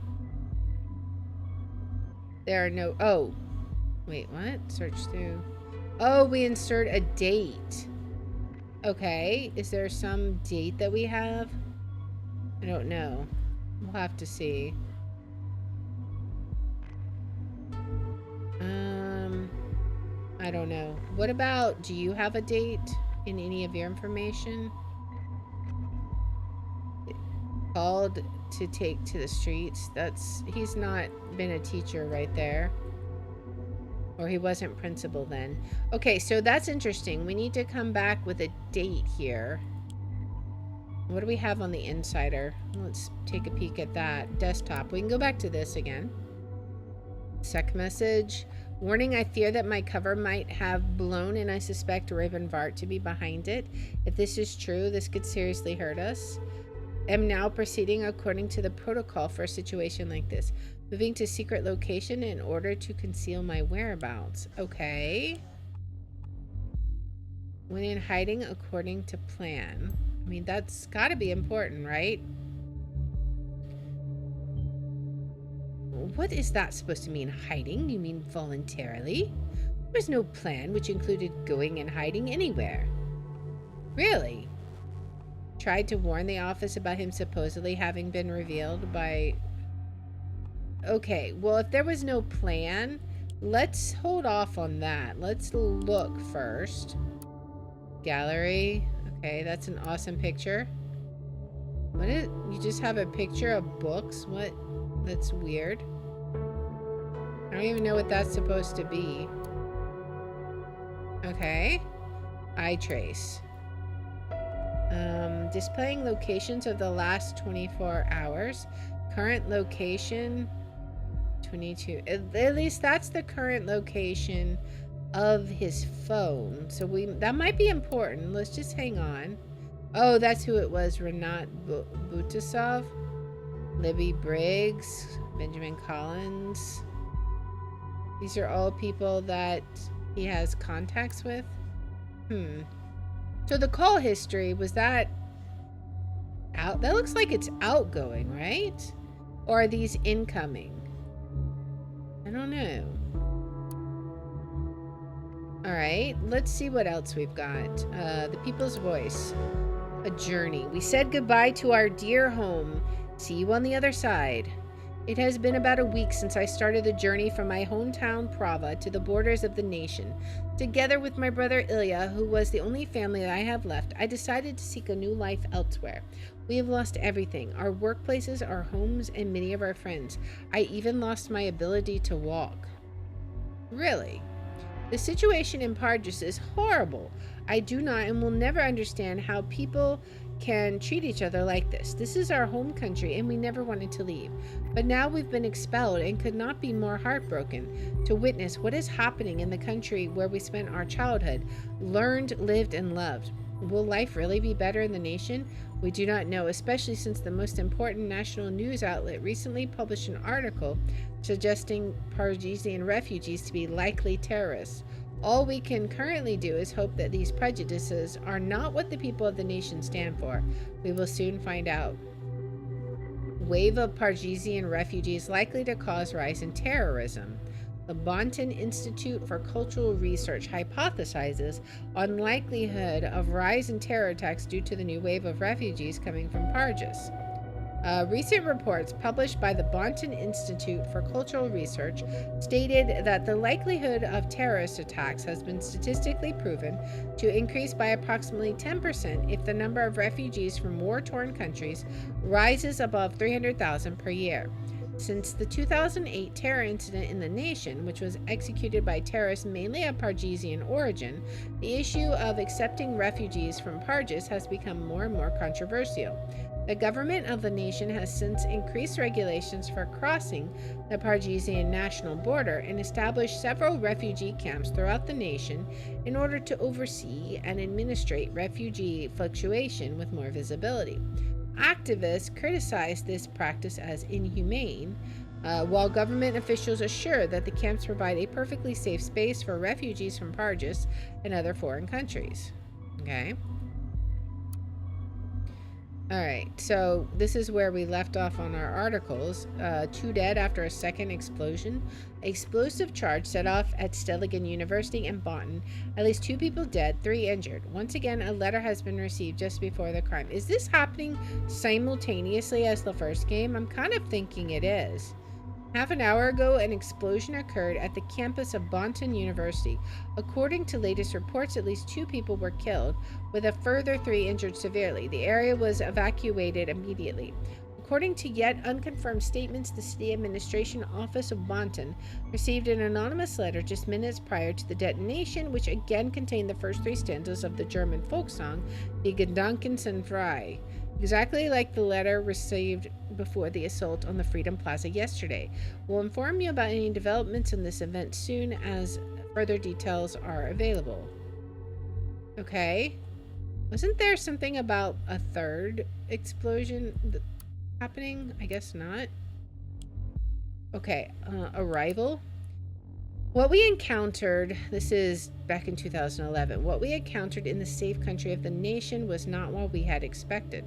There are no... Oh. Wait, what? Search through... Oh, we insert a date. Okay. Is there some date that we have? I don't know. We'll have to see. I don't know. What about... Do you have a date in any of your information? Called to take to the streets. That's... He's not been a teacher right there. Or he wasn't principal then. Okay, so that's interesting. We need to come back with a date here. What do we have on the Insider? Let's take a peek at that. Desktop. We can go back to this again. Sec message. Warning, I fear that my cover might have blown and I suspect Ravenvart to be behind it. If this is true, this could seriously hurt us. Am now proceeding according to the protocol for a situation like this. Moving to secret location in order to conceal my whereabouts. Okay. When in hiding according to plan. I mean, that's gotta be important, right? What is that supposed to mean? Hiding? You mean voluntarily? There was no plan which included going and hiding anywhere. Really? Tried to warn the office about him supposedly having been revealed by... Okay, well, if there was no plan, let's hold off on that. Let's look first. Gallery. Okay, that's an awesome picture. What is... You just have a picture of books? What? That's weird. I don't even know what that's supposed to be. Okay. Eye trace. Displaying locations of the last 24 hours. Current location 22. At least that's the current location of his phone. So that might be important. Let's just hang on. Oh, that's who it was. Renat Butasov. Libby Briggs, Benjamin Collins. These are all people that he has contacts with. So the call history, was that out? That looks like it's outgoing, right? Or are these incoming? I don't know. All right, let's see what else we've got. The People's Voice. A journey. We said goodbye to our dear home. See you on the other side. It has been about a week since I started the journey from my hometown Prava to the borders of the nation. Together with my brother Ilya, who was the only family that I have left, I decided to seek a new life elsewhere. We have lost everything, our workplaces, our homes, and many of our friends. I even lost my ability to walk. Really? The situation in Parges is horrible. I do not and will never understand how people can treat each other like this. This is our home country and we never wanted to leave. But now we've been expelled and could not be more heartbroken to witness what is happening in the country where we spent our childhood, learned, lived, and loved. Will life really be better in the nation? We do not know, especially since the most important national news outlet recently published an article suggesting Parisian refugees to be likely terrorists. All we can currently do is hope that these prejudices are not what the people of the nation stand for. We will soon find out. Wave of Parisian refugees likely to cause rise in terrorism. The Bonton Institute for Cultural Research hypothesizes on likelihood of rise in terror attacks due to the new wave of refugees coming from Parges. Recent reports published by the Bonton Institute for Cultural Research stated that the likelihood of terrorist attacks has been statistically proven to increase by approximately 10% if the number of refugees from war-torn countries rises above 300,000 per year. Since the 2008 terror incident in the nation, which was executed by terrorists mainly of Parisian origin, the issue of accepting refugees from Parges has become more and more controversial. The government of the nation has since increased regulations for crossing the Parisian national border and established several refugee camps throughout the nation in order to oversee and administrate refugee fluctuation with more visibility. Activists criticize this practice as inhumane, while government officials assure that the camps provide a perfectly safe space for refugees from Parges and other foreign countries. Okay. Alright, so this is where we left off on our articles. 2 dead after a second explosion. Explosive charge set off at Stelligan University in Bonton. At least 2 people dead, 3 injured. Once again, a letter has been received just before the crime. Is this happening simultaneously as the first game? I'm kind of thinking it is. Half an hour ago, an explosion occurred at the campus of Bonton University. According to latest reports, at least 2 people were killed, with a further 3 injured severely. The area was evacuated immediately. According to yet unconfirmed statements, the City Administration Office of Bonton received an anonymous letter just minutes prior to the detonation, which again contained the first 3 stanzas of the German folk song, Die Gedanken sind frei. Exactly like the letter received before the assault on the Freedom Plaza yesterday. We'll inform you about any developments in this event soon as further details are available. Okay. Wasn't there something about a third explosion happening? I guess not. Okay. Arrival. What we encountered, this is back in 2011, what we encountered in the safe country of the nation was not what we had expected.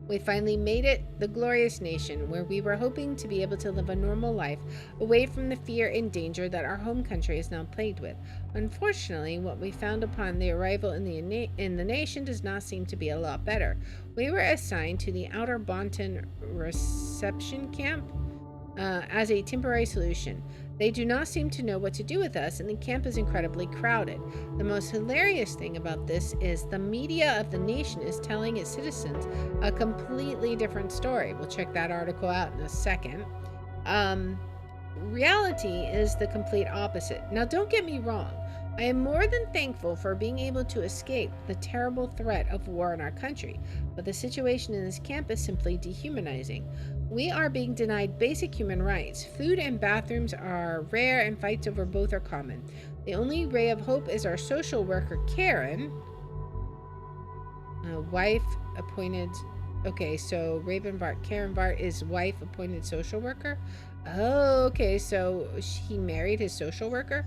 We finally made it, the glorious nation, where we were hoping to be able to live a normal life, away from the fear and danger that our home country is now plagued with. Unfortunately, what we found upon the arrival in the nation does not seem to be a lot better. We were assigned to the Outer Bonton reception camp as a temporary solution. They do not seem to know what to do with us, and the camp is incredibly crowded. The most hilarious thing about this is the media of the nation is telling its citizens a completely different story. We'll check that article out in a second. Reality is the complete opposite. Now, don't get me wrong. I am more than thankful for being able to escape the terrible threat of war in our country, but the situation in this camp is simply dehumanizing. We are being denied basic human rights. Food and bathrooms are rare and fights over both are common. The only ray of hope is our social worker, Karen. Wife appointed... Okay, so Karen Bart is wife appointed social worker. Oh, okay, so he married his social worker,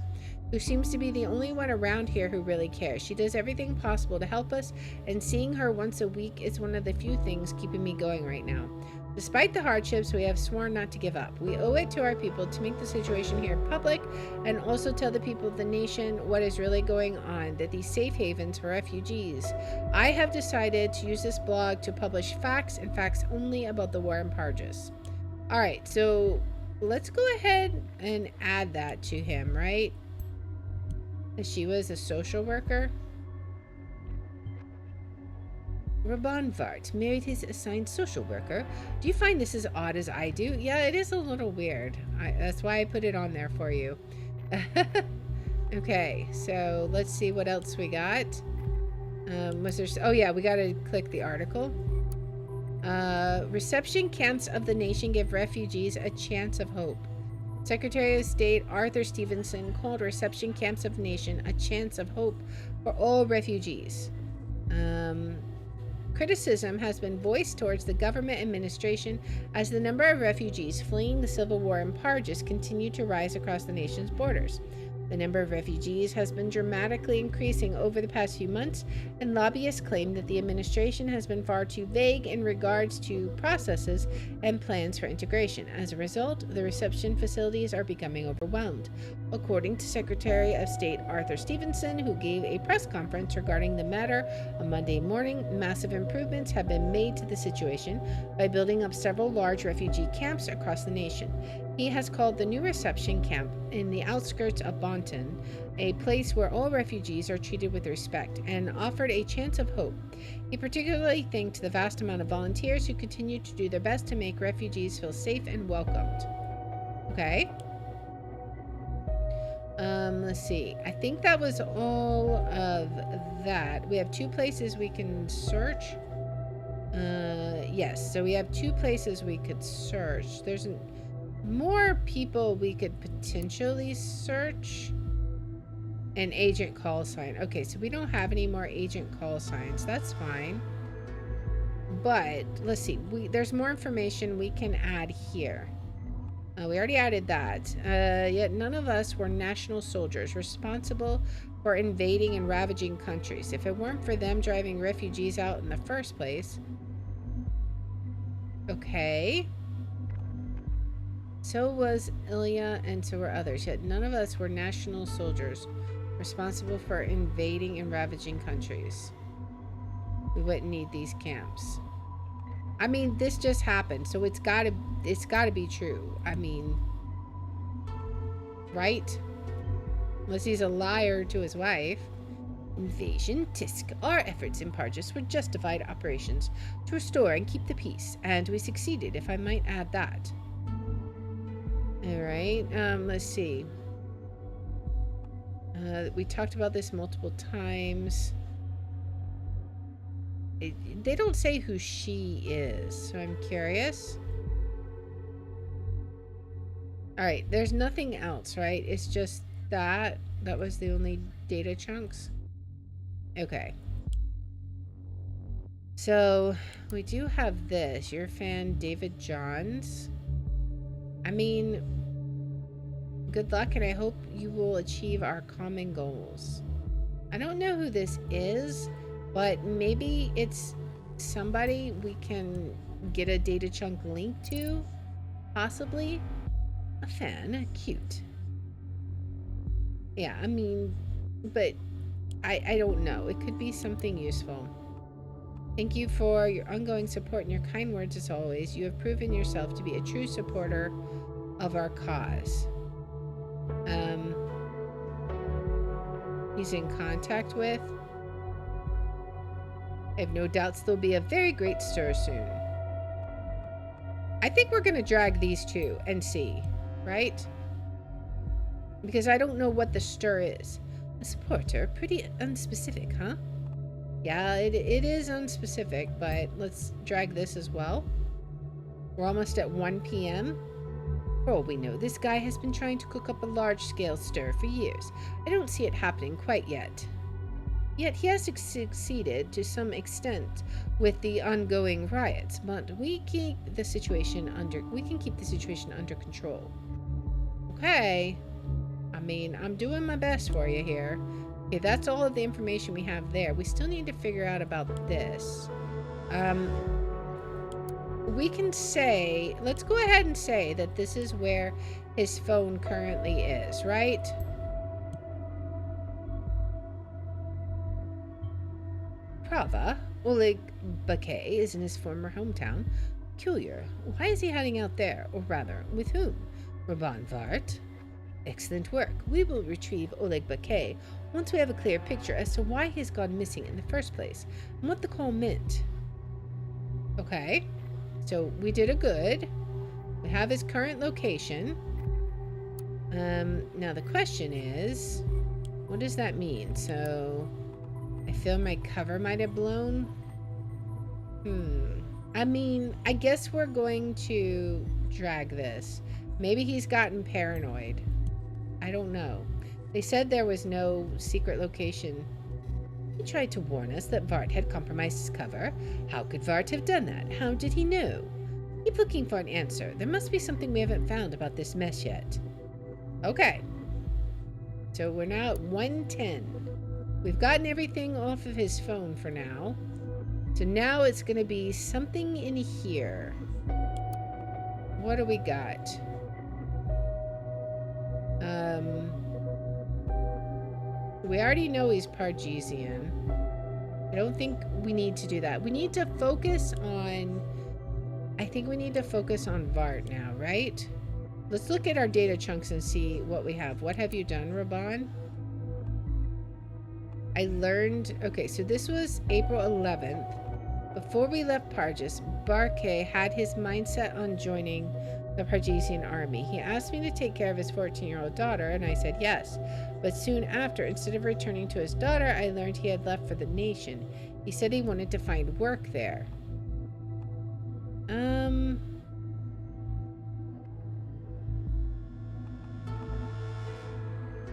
who seems to be the only one around here who really cares. She does everything possible to help us, and seeing her once a week is one of the few things keeping me going right now. Despite the hardships, we have sworn not to give up. We owe it to our people to make the situation here public and also tell the people of the nation what is really going on, that these safe havens for refugees. I have decided to use this blog to publish facts and facts only about the war in Parges. Alright, so let's go ahead and add that to him, right? That she was a social worker. Raban Vart married his assigned social worker. Do you find this as odd as I do? Yeah, it is a little weird. That's why I put it on there for you. Okay, so let's see what else we got. Was there... Oh, yeah, we gotta click the article. Reception camps of the nation give refugees a chance of hope. Secretary of State Arthur Stevenson called reception camps of the nation a chance of hope for all refugees. Criticism has been voiced towards the government administration as the number of refugees fleeing the civil war in Parges continue to rise across the nation's borders. The number of refugees has been dramatically increasing over the past few months, and lobbyists claim that the administration has been far too vague in regards to processes and plans for integration. As a result, the reception facilities are becoming overwhelmed. According to Secretary of State Arthur Stevenson, who gave a press conference regarding the matter on Monday morning, massive improvements have been made to the situation by building up several large refugee camps across the nation. He has called the new reception camp in the outskirts of Bonton a place where all refugees are treated with respect and offered a chance of hope. He particularly thanked the vast amount of volunteers who continue to do their best to make refugees feel safe and welcomed. Okay. Let's see. I think that was all of that. We have 2 places we can search. Yes, so we have 2 places we could search. There's more people we could potentially search. An agent call sign. Okay, so we don't have any more agent call signs. That's fine. But let's see. There's more information we can add here. We already added that. Yet none of us were national soldiers responsible for invading and ravaging countries. If it weren't for them driving refugees out in the first place. Okay. So was Ilya, and so were others. Yet none of us were national soldiers responsible for invading and ravaging countries. We wouldn't need these camps. I mean, this just happened, so it's gotta be true. I mean, right? Unless he's a liar to his wife. Invasion, Tisk. Our efforts in Parges were justified operations to restore and keep the peace, and we succeeded, if I might add that. Alright, let's see. We talked about this multiple times. They don't say who she is, so I'm curious. Alright, there's nothing else, right? It's just that. That was the only data chunks. Okay. So, we do have this. Your fan, David Johns. I mean, good luck, and I hope you will achieve our common goals. I don't know who this is, but maybe it's somebody we can get a data chunk link to, possibly. A fan, cute. Yeah, I mean, but I don't know. It could be something useful. Thank you for your ongoing support and your kind words as always. You have proven yourself to be a true supporter of our cause. He's in contact with. I have no doubts there'll be a very great stir soon. I think we're gonna drag these 2 and see, right? Because I don't know what the stir is. A supporter, pretty unspecific, huh? Yeah, it is unspecific, but let's drag this as well. We're almost at 1 p.m. For all we know, this guy has been trying to cook up a large-scale stir for years. I don't see it happening quite yet. Yet he has succeeded to some extent with the ongoing riots, but we can keep the situation under control. Okay. I mean, I'm doing my best for you here. Okay, that's all of the information we have there. We still need to figure out about this. We can say, let's go ahead and say that this is where his phone currently is, right? Prava, Oleg Bakay, is in his former hometown. Peculiar. Why is he hiding out there? Or rather, with whom? Raban Vart. Excellent work. We will retrieve Oleg Bakay once we have a clear picture as to why he has gone missing in the first place and what the call meant. Okay. So we did a good. We have his current location. Now the question is, what does that mean? So I feel my cover might have blown. I mean, I guess we're going to drag this. Maybe he's gotten paranoid. I don't know. They said there was no secret location. He tried to warn us that Vart had compromised his cover. How could Vart have done that? How did he know? Keep looking for an answer. There must be something we haven't found about this mess yet. Okay. So we're now at 110. We've gotten everything off of his phone for now. So now it's going to be something in here. What do we got? We already know he's Pargesian. I don't think we need to do that. We need to focus on... I think we need to focus on Vart now, right? Let's look at our data chunks and see what we have. What have you done, Raban? I learned... Okay, so this was April 11th. Before we left Parges, Barkay had his mindset on joining the Pargesian army. He asked me to take care of his 14-year-old daughter, and I said yes. But soon after, instead of returning to his daughter, I learned he had left for the nation. He said he wanted to find work there.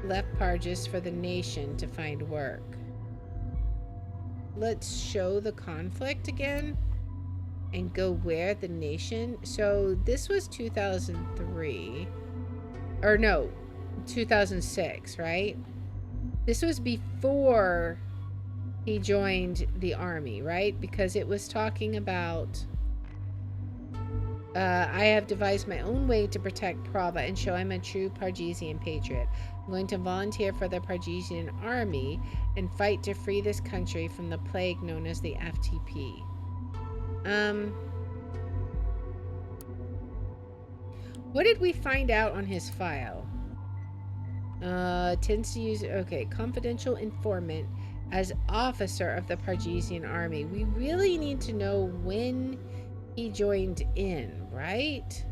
Left Parges for the nation to find work. Let's show the conflict again and go where the nation. So this was 2003 or no, 2006, right? This was before he joined the army, right? Because it was talking about I have devised my own way to protect Prava and show I'm a true Pargesian patriot. I'm going to volunteer for the Pargesian army and fight to free this country from the plague known as the FTP. What did we find out on his file? Tends to use, okay, confidential informant as officer of the Pargesian army. We really need to know when he joined in, right?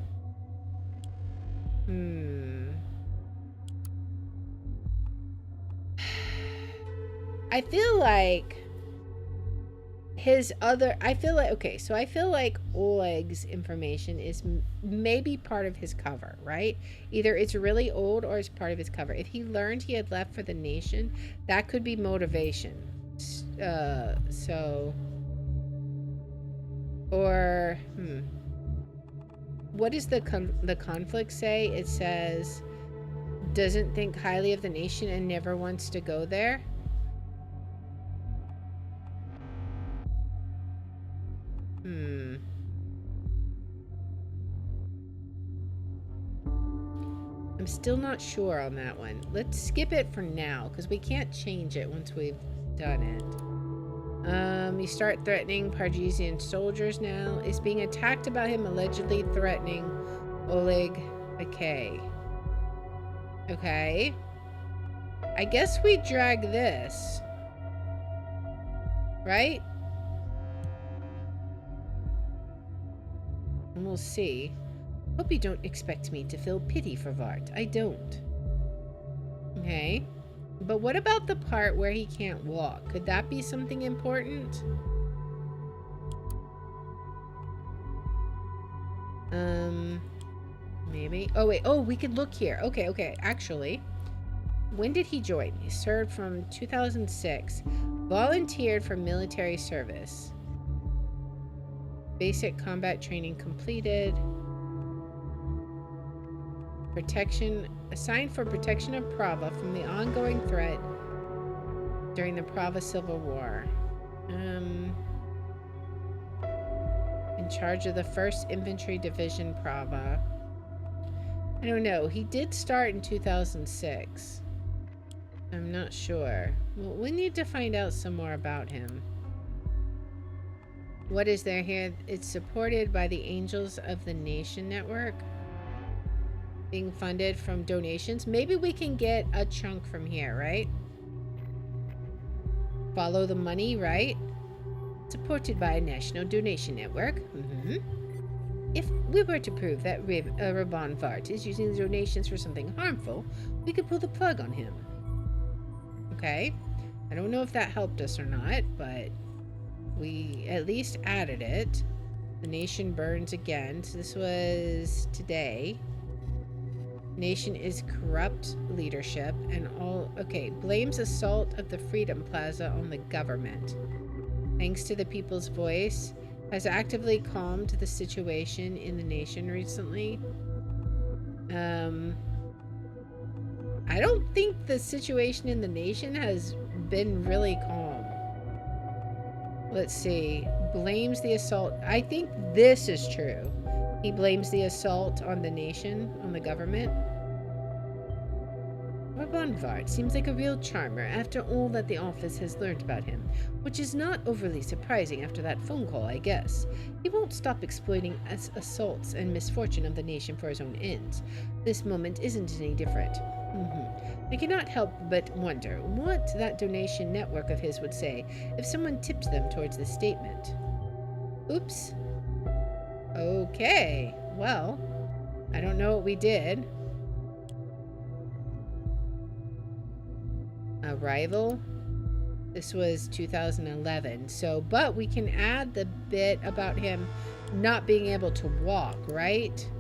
I feel like his other, I feel like, okay, so I feel like Oleg's information is maybe part of his cover, right? Either it's really old or it's part of his cover. If he learned he had left for the nation, that could be motivation. What does the conflict say? It says, doesn't think highly of the nation and never wants to go there. I'm still not sure on that one. Let's skip it for now, because we can't change it once we've done it. You start threatening Pargesian soldiers now. Is being attacked about him allegedly threatening Oleg Bakay. Okay. I guess we drag this. Right? And we'll see. Hope you don't expect me to feel pity for Vart. I don't. Okay. But what about the part where he can't walk? Could that be something important? Maybe. Oh, wait. Oh, we could look here. Okay, okay. Actually, when did he join? He served from 2006. Volunteered for military service. Basic combat training completed. Protection, assigned for protection of Prava from the ongoing threat during the Prava Civil War. In charge of the 1st Infantry Division, Prava. I don't know. He did start in 2006. I'm not sure. Well, we need to find out some more about him. What is there here? It's supported by the Angels of the Nation Network. Being funded from donations. Maybe we can get a chunk from here, right? Follow the money, right? Supported by a national donation network. If we were to prove that Raban Vart is using the donations for something harmful, we could pull the plug on him. Okay. I don't know if that helped us or not, but we at least added it. The nation burns again. So this was today. Nation is corrupt leadership and all. Okay, blames assault of the Freedom Plaza on the government. Thanks to the people's voice, has actively calmed the situation in the nation recently. I don't think the situation in the nation has been really calm. Let's see. Blames the assault. I think this is true. He blames the assault on the nation, on the government. Bonvard seems like a real charmer after all that the office has learned about him, which is not overly surprising after that phone call, I guess. He won't stop exploiting assaults and misfortune of the nation for his own ends. This moment isn't any different. I cannot help but wonder what that donation network of his would say if someone tipped them towards this statement. Oops. Okay, well, I don't know what we did. Arrival. This was 2011. So, but we can add the bit about him not being able to walk, right?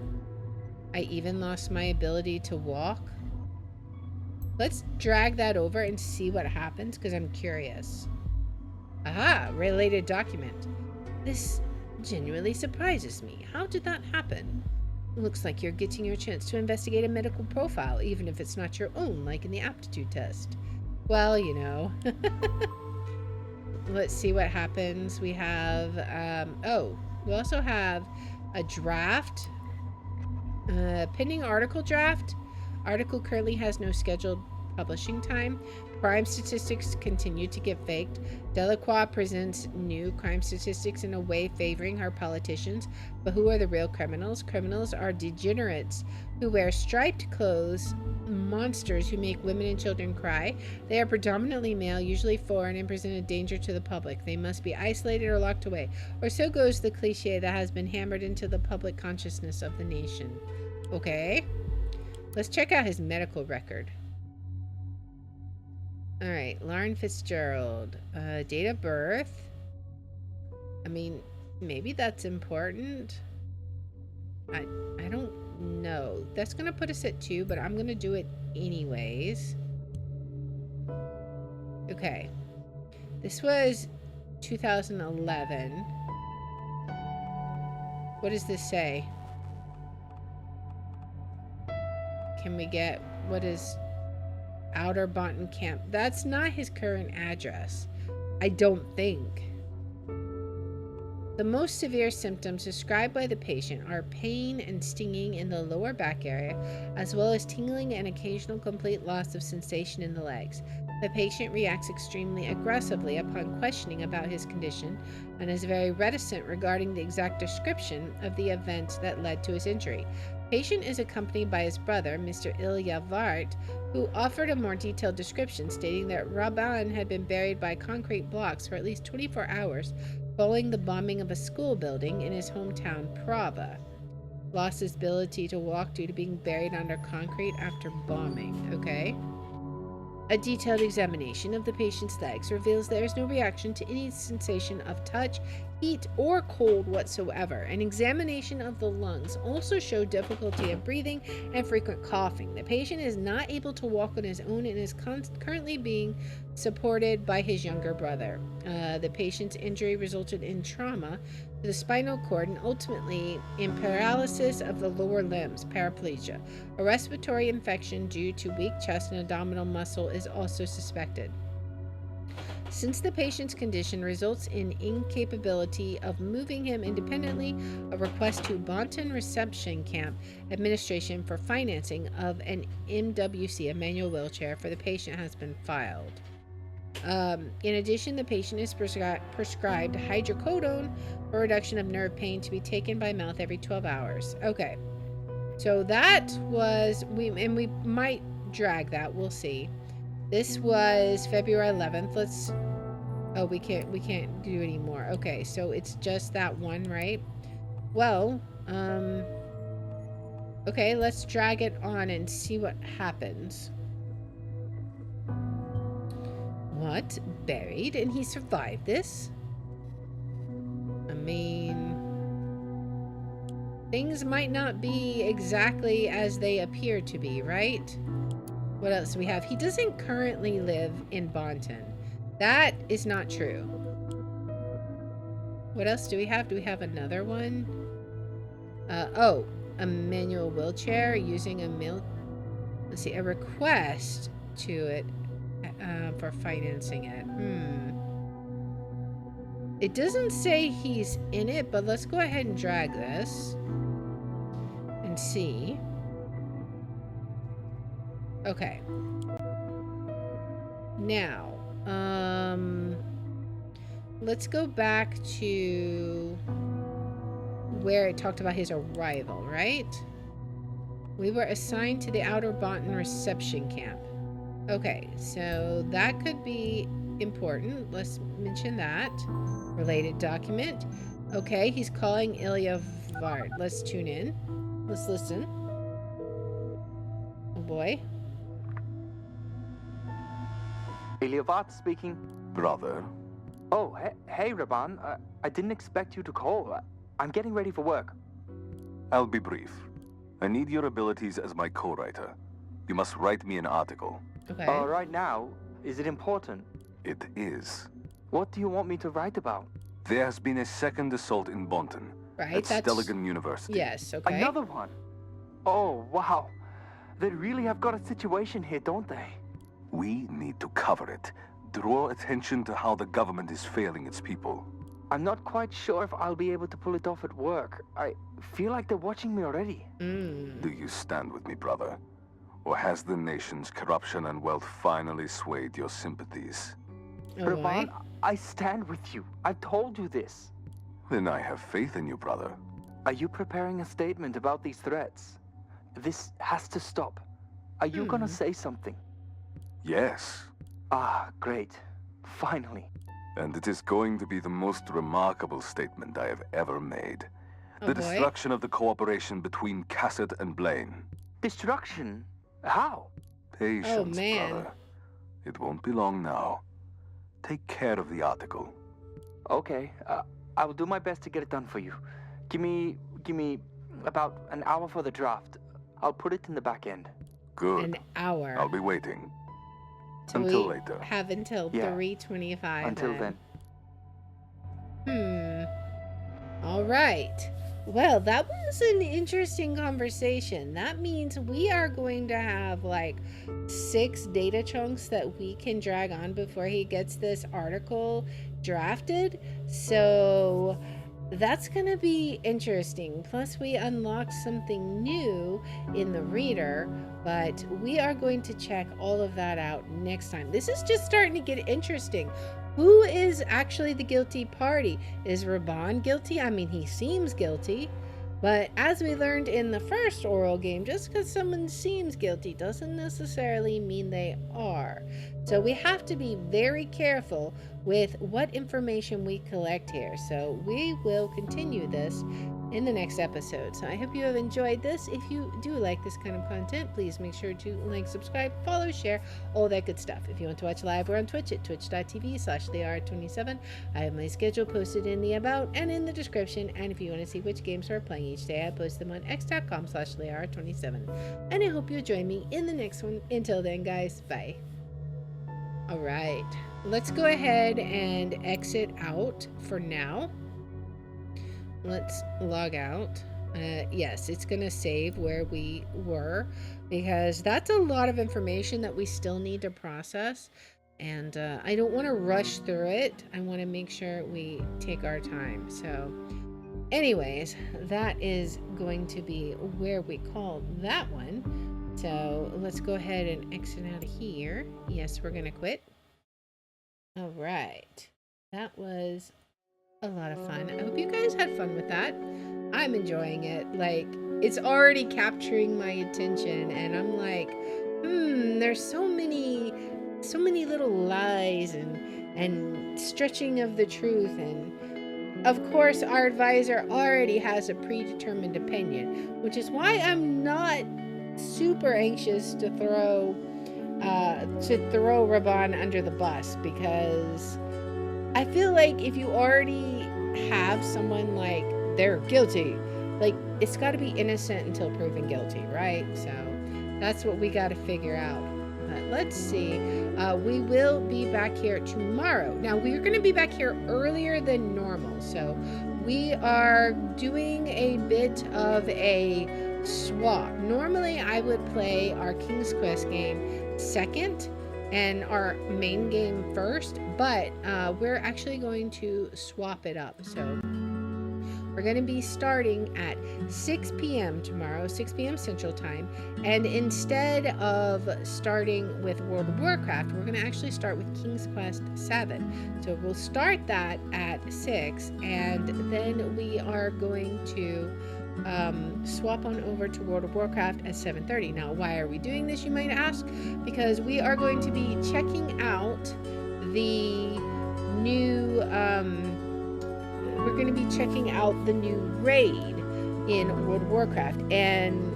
I even lost my ability to walk. Let's drag that over and see what happens, because I'm curious. Aha, related document. This genuinely surprises me. How did that happen? Looks like you're getting your chance to investigate a medical profile, even if it's not your own, like in the aptitude test. Well, you know. Let's see what happens. We have, we also have a draft. Pending article draft. Article currently has no scheduled publishing time. Crime statistics continue to get faked. Delacroix presents new crime statistics in a way favoring her politicians. But who are the real criminals? Criminals are degenerates who wear striped clothes, monsters who make women and children cry. They are predominantly male, usually foreign, and present a danger to the public. They must be isolated or locked away. Or so goes the cliche that has been hammered into the public consciousness of the nation. Okay. Let's check out his medical record. Alright, Lauren Fitzgerald. Date of birth. I mean, maybe that's important. I don't know. That's gonna put us at 2, but I'm gonna do it anyways. Okay. This was 2011. What does this say? Can we get, what is Outer Boynton Camp? That's not his current address. I don't think. The most severe symptoms described by the patient are pain and stinging in the lower back area, as well as tingling and occasional complete loss of sensation in the legs. The patient reacts extremely aggressively upon questioning about his condition and is very reticent regarding the exact description of the event that led to his injury. Patient is accompanied by his brother, Mr. Ilya Vart, who offered a more detailed description, stating that Raban had been buried by concrete blocks for at least 24 hours following the bombing of a school building in his hometown, Prava. Lost his ability to walk due to being buried under concrete after bombing. Okay. A detailed examination of the patient's legs reveals there is no reaction to any sensation of touch, heat, or cold whatsoever. An examination of the lungs also showed difficulty of breathing and frequent coughing. The patient is not able to walk on his own and is currently being supported by his younger brother. The patient's injury resulted in trauma to the spinal cord and ultimately in paralysis of the lower limbs, paraplegia. A respiratory infection due to weak chest and abdominal muscle is also suspected. Since the patient's condition results in incapability of moving him independently, a request to Boynton Reception Camp Administration for financing of an MWC, a manual wheelchair, for the patient has been filed. In addition, the patient is prescribed hydrocodone for reduction of nerve pain to be taken by mouth every 12 hours. Okay. So that was, we might drag that, we'll see. This was February 11th. Let's, oh, we can't do any more. Okay, so it's just that one, right? Well, okay, let's drag it on and see what happens. What? Buried? And he survived this? I mean, things might not be exactly as they appear to be, right? What else do we have? He doesn't currently live in Bonton. That is not true. What else do we have? Do we have another one? Oh, a manual wheelchair using a let's see, a request to it for financing it. It doesn't say he's in it, but let's go ahead and drag this and see. Okay. Now, let's go back to where it talked about his arrival, right? We were assigned to the Outer Bonton reception camp. Okay, so that could be important. Let's mention that. Related document. Okay, he's calling Ilya Vart. Let's tune in. Let's listen. Oh boy. Ilya Vart speaking. Brother, Oh, hey, Raban. I didn't expect you to call. I'm getting ready for work. I'll be brief. I need your abilities as my co-writer. You must write me an article. Okay. Right now, is it important? It is. What do you want me to write about? There has been a second assault in Bonton. Right, At that's... Stelligan University. Yes, okay. Another one? Oh, wow. They really have got a situation here, don't they? We need to cover it. Draw attention to how the government is failing its people. I'm not quite sure if I'll be able to pull it off at work. I feel like they're watching me already. Do you stand with me, brother? Or has the nation's corruption and wealth finally swayed your sympathies? Oh, boy. Raban, I stand with you. I've told you this. Then I have faith in you, brother. Are you preparing a statement about these threats? This has to stop. Are you gonna say something? Yes. Ah, great. Finally. And it is going to be the most remarkable statement I have ever made. Oh, The boy. destruction of the cooperation between Cassett and Blaine. Destruction? How? Patience, man. brother. It won't be long now. Take care of the article. Okay, I will do my best to get it done for you. Give me about an hour for the draft. I'll put it in the back end. Good. An hour. I'll be waiting. So until we later. have until Yeah. 3:25. Until then. All right. Well, that was an interesting conversation. That means we are going to have like 6 data chunks that we can drag on before he gets this article drafted. So that's going to be interesting. Plus, we unlocked something new in the reader, but we are going to check all of that out next time. This is just starting to get interesting. Who is actually the guilty party? Is Raban guilty? I mean, he seems guilty. But as we learned in the first Orwell game, just because someone seems guilty doesn't necessarily mean they are. So we have to be very careful with what information we collect here. So we will continue this in the next episode. So I hope you have enjoyed this. If you do like this kind of content, please make sure to like, subscribe, follow, share, all that good stuff. If you want to watch live, we're on Twitch at twitch.tv/Lear27. I have my schedule posted in the about and in the description. And if you want to see which games we're playing each day, I post them on x.com/Lear27. And I hope you'll join me in the next one. Until then, guys, bye. All right, let's go ahead and exit out for now. Let's log out. Yes, it's gonna save where we were because that's a lot of information that we still need to process, and I don't want to rush through it. I want to make sure we take our time. So anyways, that is going to be where we call that one. So let's go ahead and exit out of here. Yes, we're gonna quit. All right, that was a lot of fun. I hope you guys had fun with that. I'm enjoying it. Like, it's already capturing my attention, and I'm like, there's so many little lies and stretching of the truth, and of course our advisor already has a predetermined opinion, which is why I'm not super anxious to throw to throw Raban under the bus, because I feel like if you already have someone like they're guilty, like it's got to be innocent until proven guilty, right? So that's what we got to figure out. Let's see. We will be back here tomorrow. Now we're going to be back here earlier than normal, so we are doing a bit of a swap. Normally I would play our King's Quest game second and our main game first, but we're actually going to swap it up. So we're going to be starting at 6 p.m. tomorrow, 6 p.m. Central Time. And instead of starting with World of Warcraft, we're going to actually start with King's Quest 7. So we'll start that at 6, and then we are going to swap on over to World of Warcraft at 7:30. Now, why are we doing this, you might ask? Because we are going to be checking out the new we're going to be checking out the new raid in World of Warcraft, and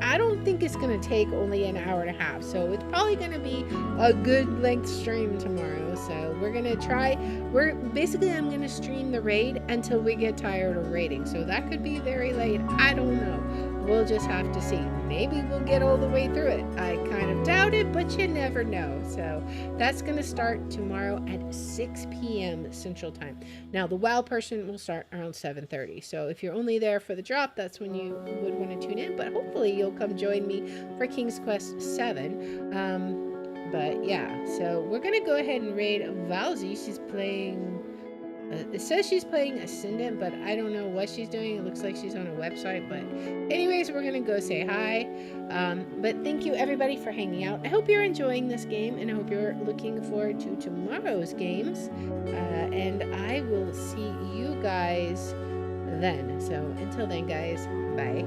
I don't think it's going to take only an hour and a half, so it's probably going to be a good length stream tomorrow. So we're going to try, I'm going to stream the raid until we get tired of raiding, so that could be very late. I don't know. We'll just have to see. Maybe we'll get all the way through it. I kind of doubt it, but you never know. So that's going to start tomorrow at 6 p.m. Central Time. Now, the WoW person will start around 7:30. So if you're only there for the drop, that's when you would want to tune in. But hopefully you'll come join me for King's Quest 7. But yeah, so we're going to go ahead and raid Valzy. She's playing... it says she's playing Ascendant, but I don't know what she's doing. It looks like she's on a website, but anyways, we're gonna go say hi. But thank you everybody for hanging out. I hope you're enjoying this game, and I hope you're looking forward to tomorrow's games. And I will see you guys then. So until then, guys, bye.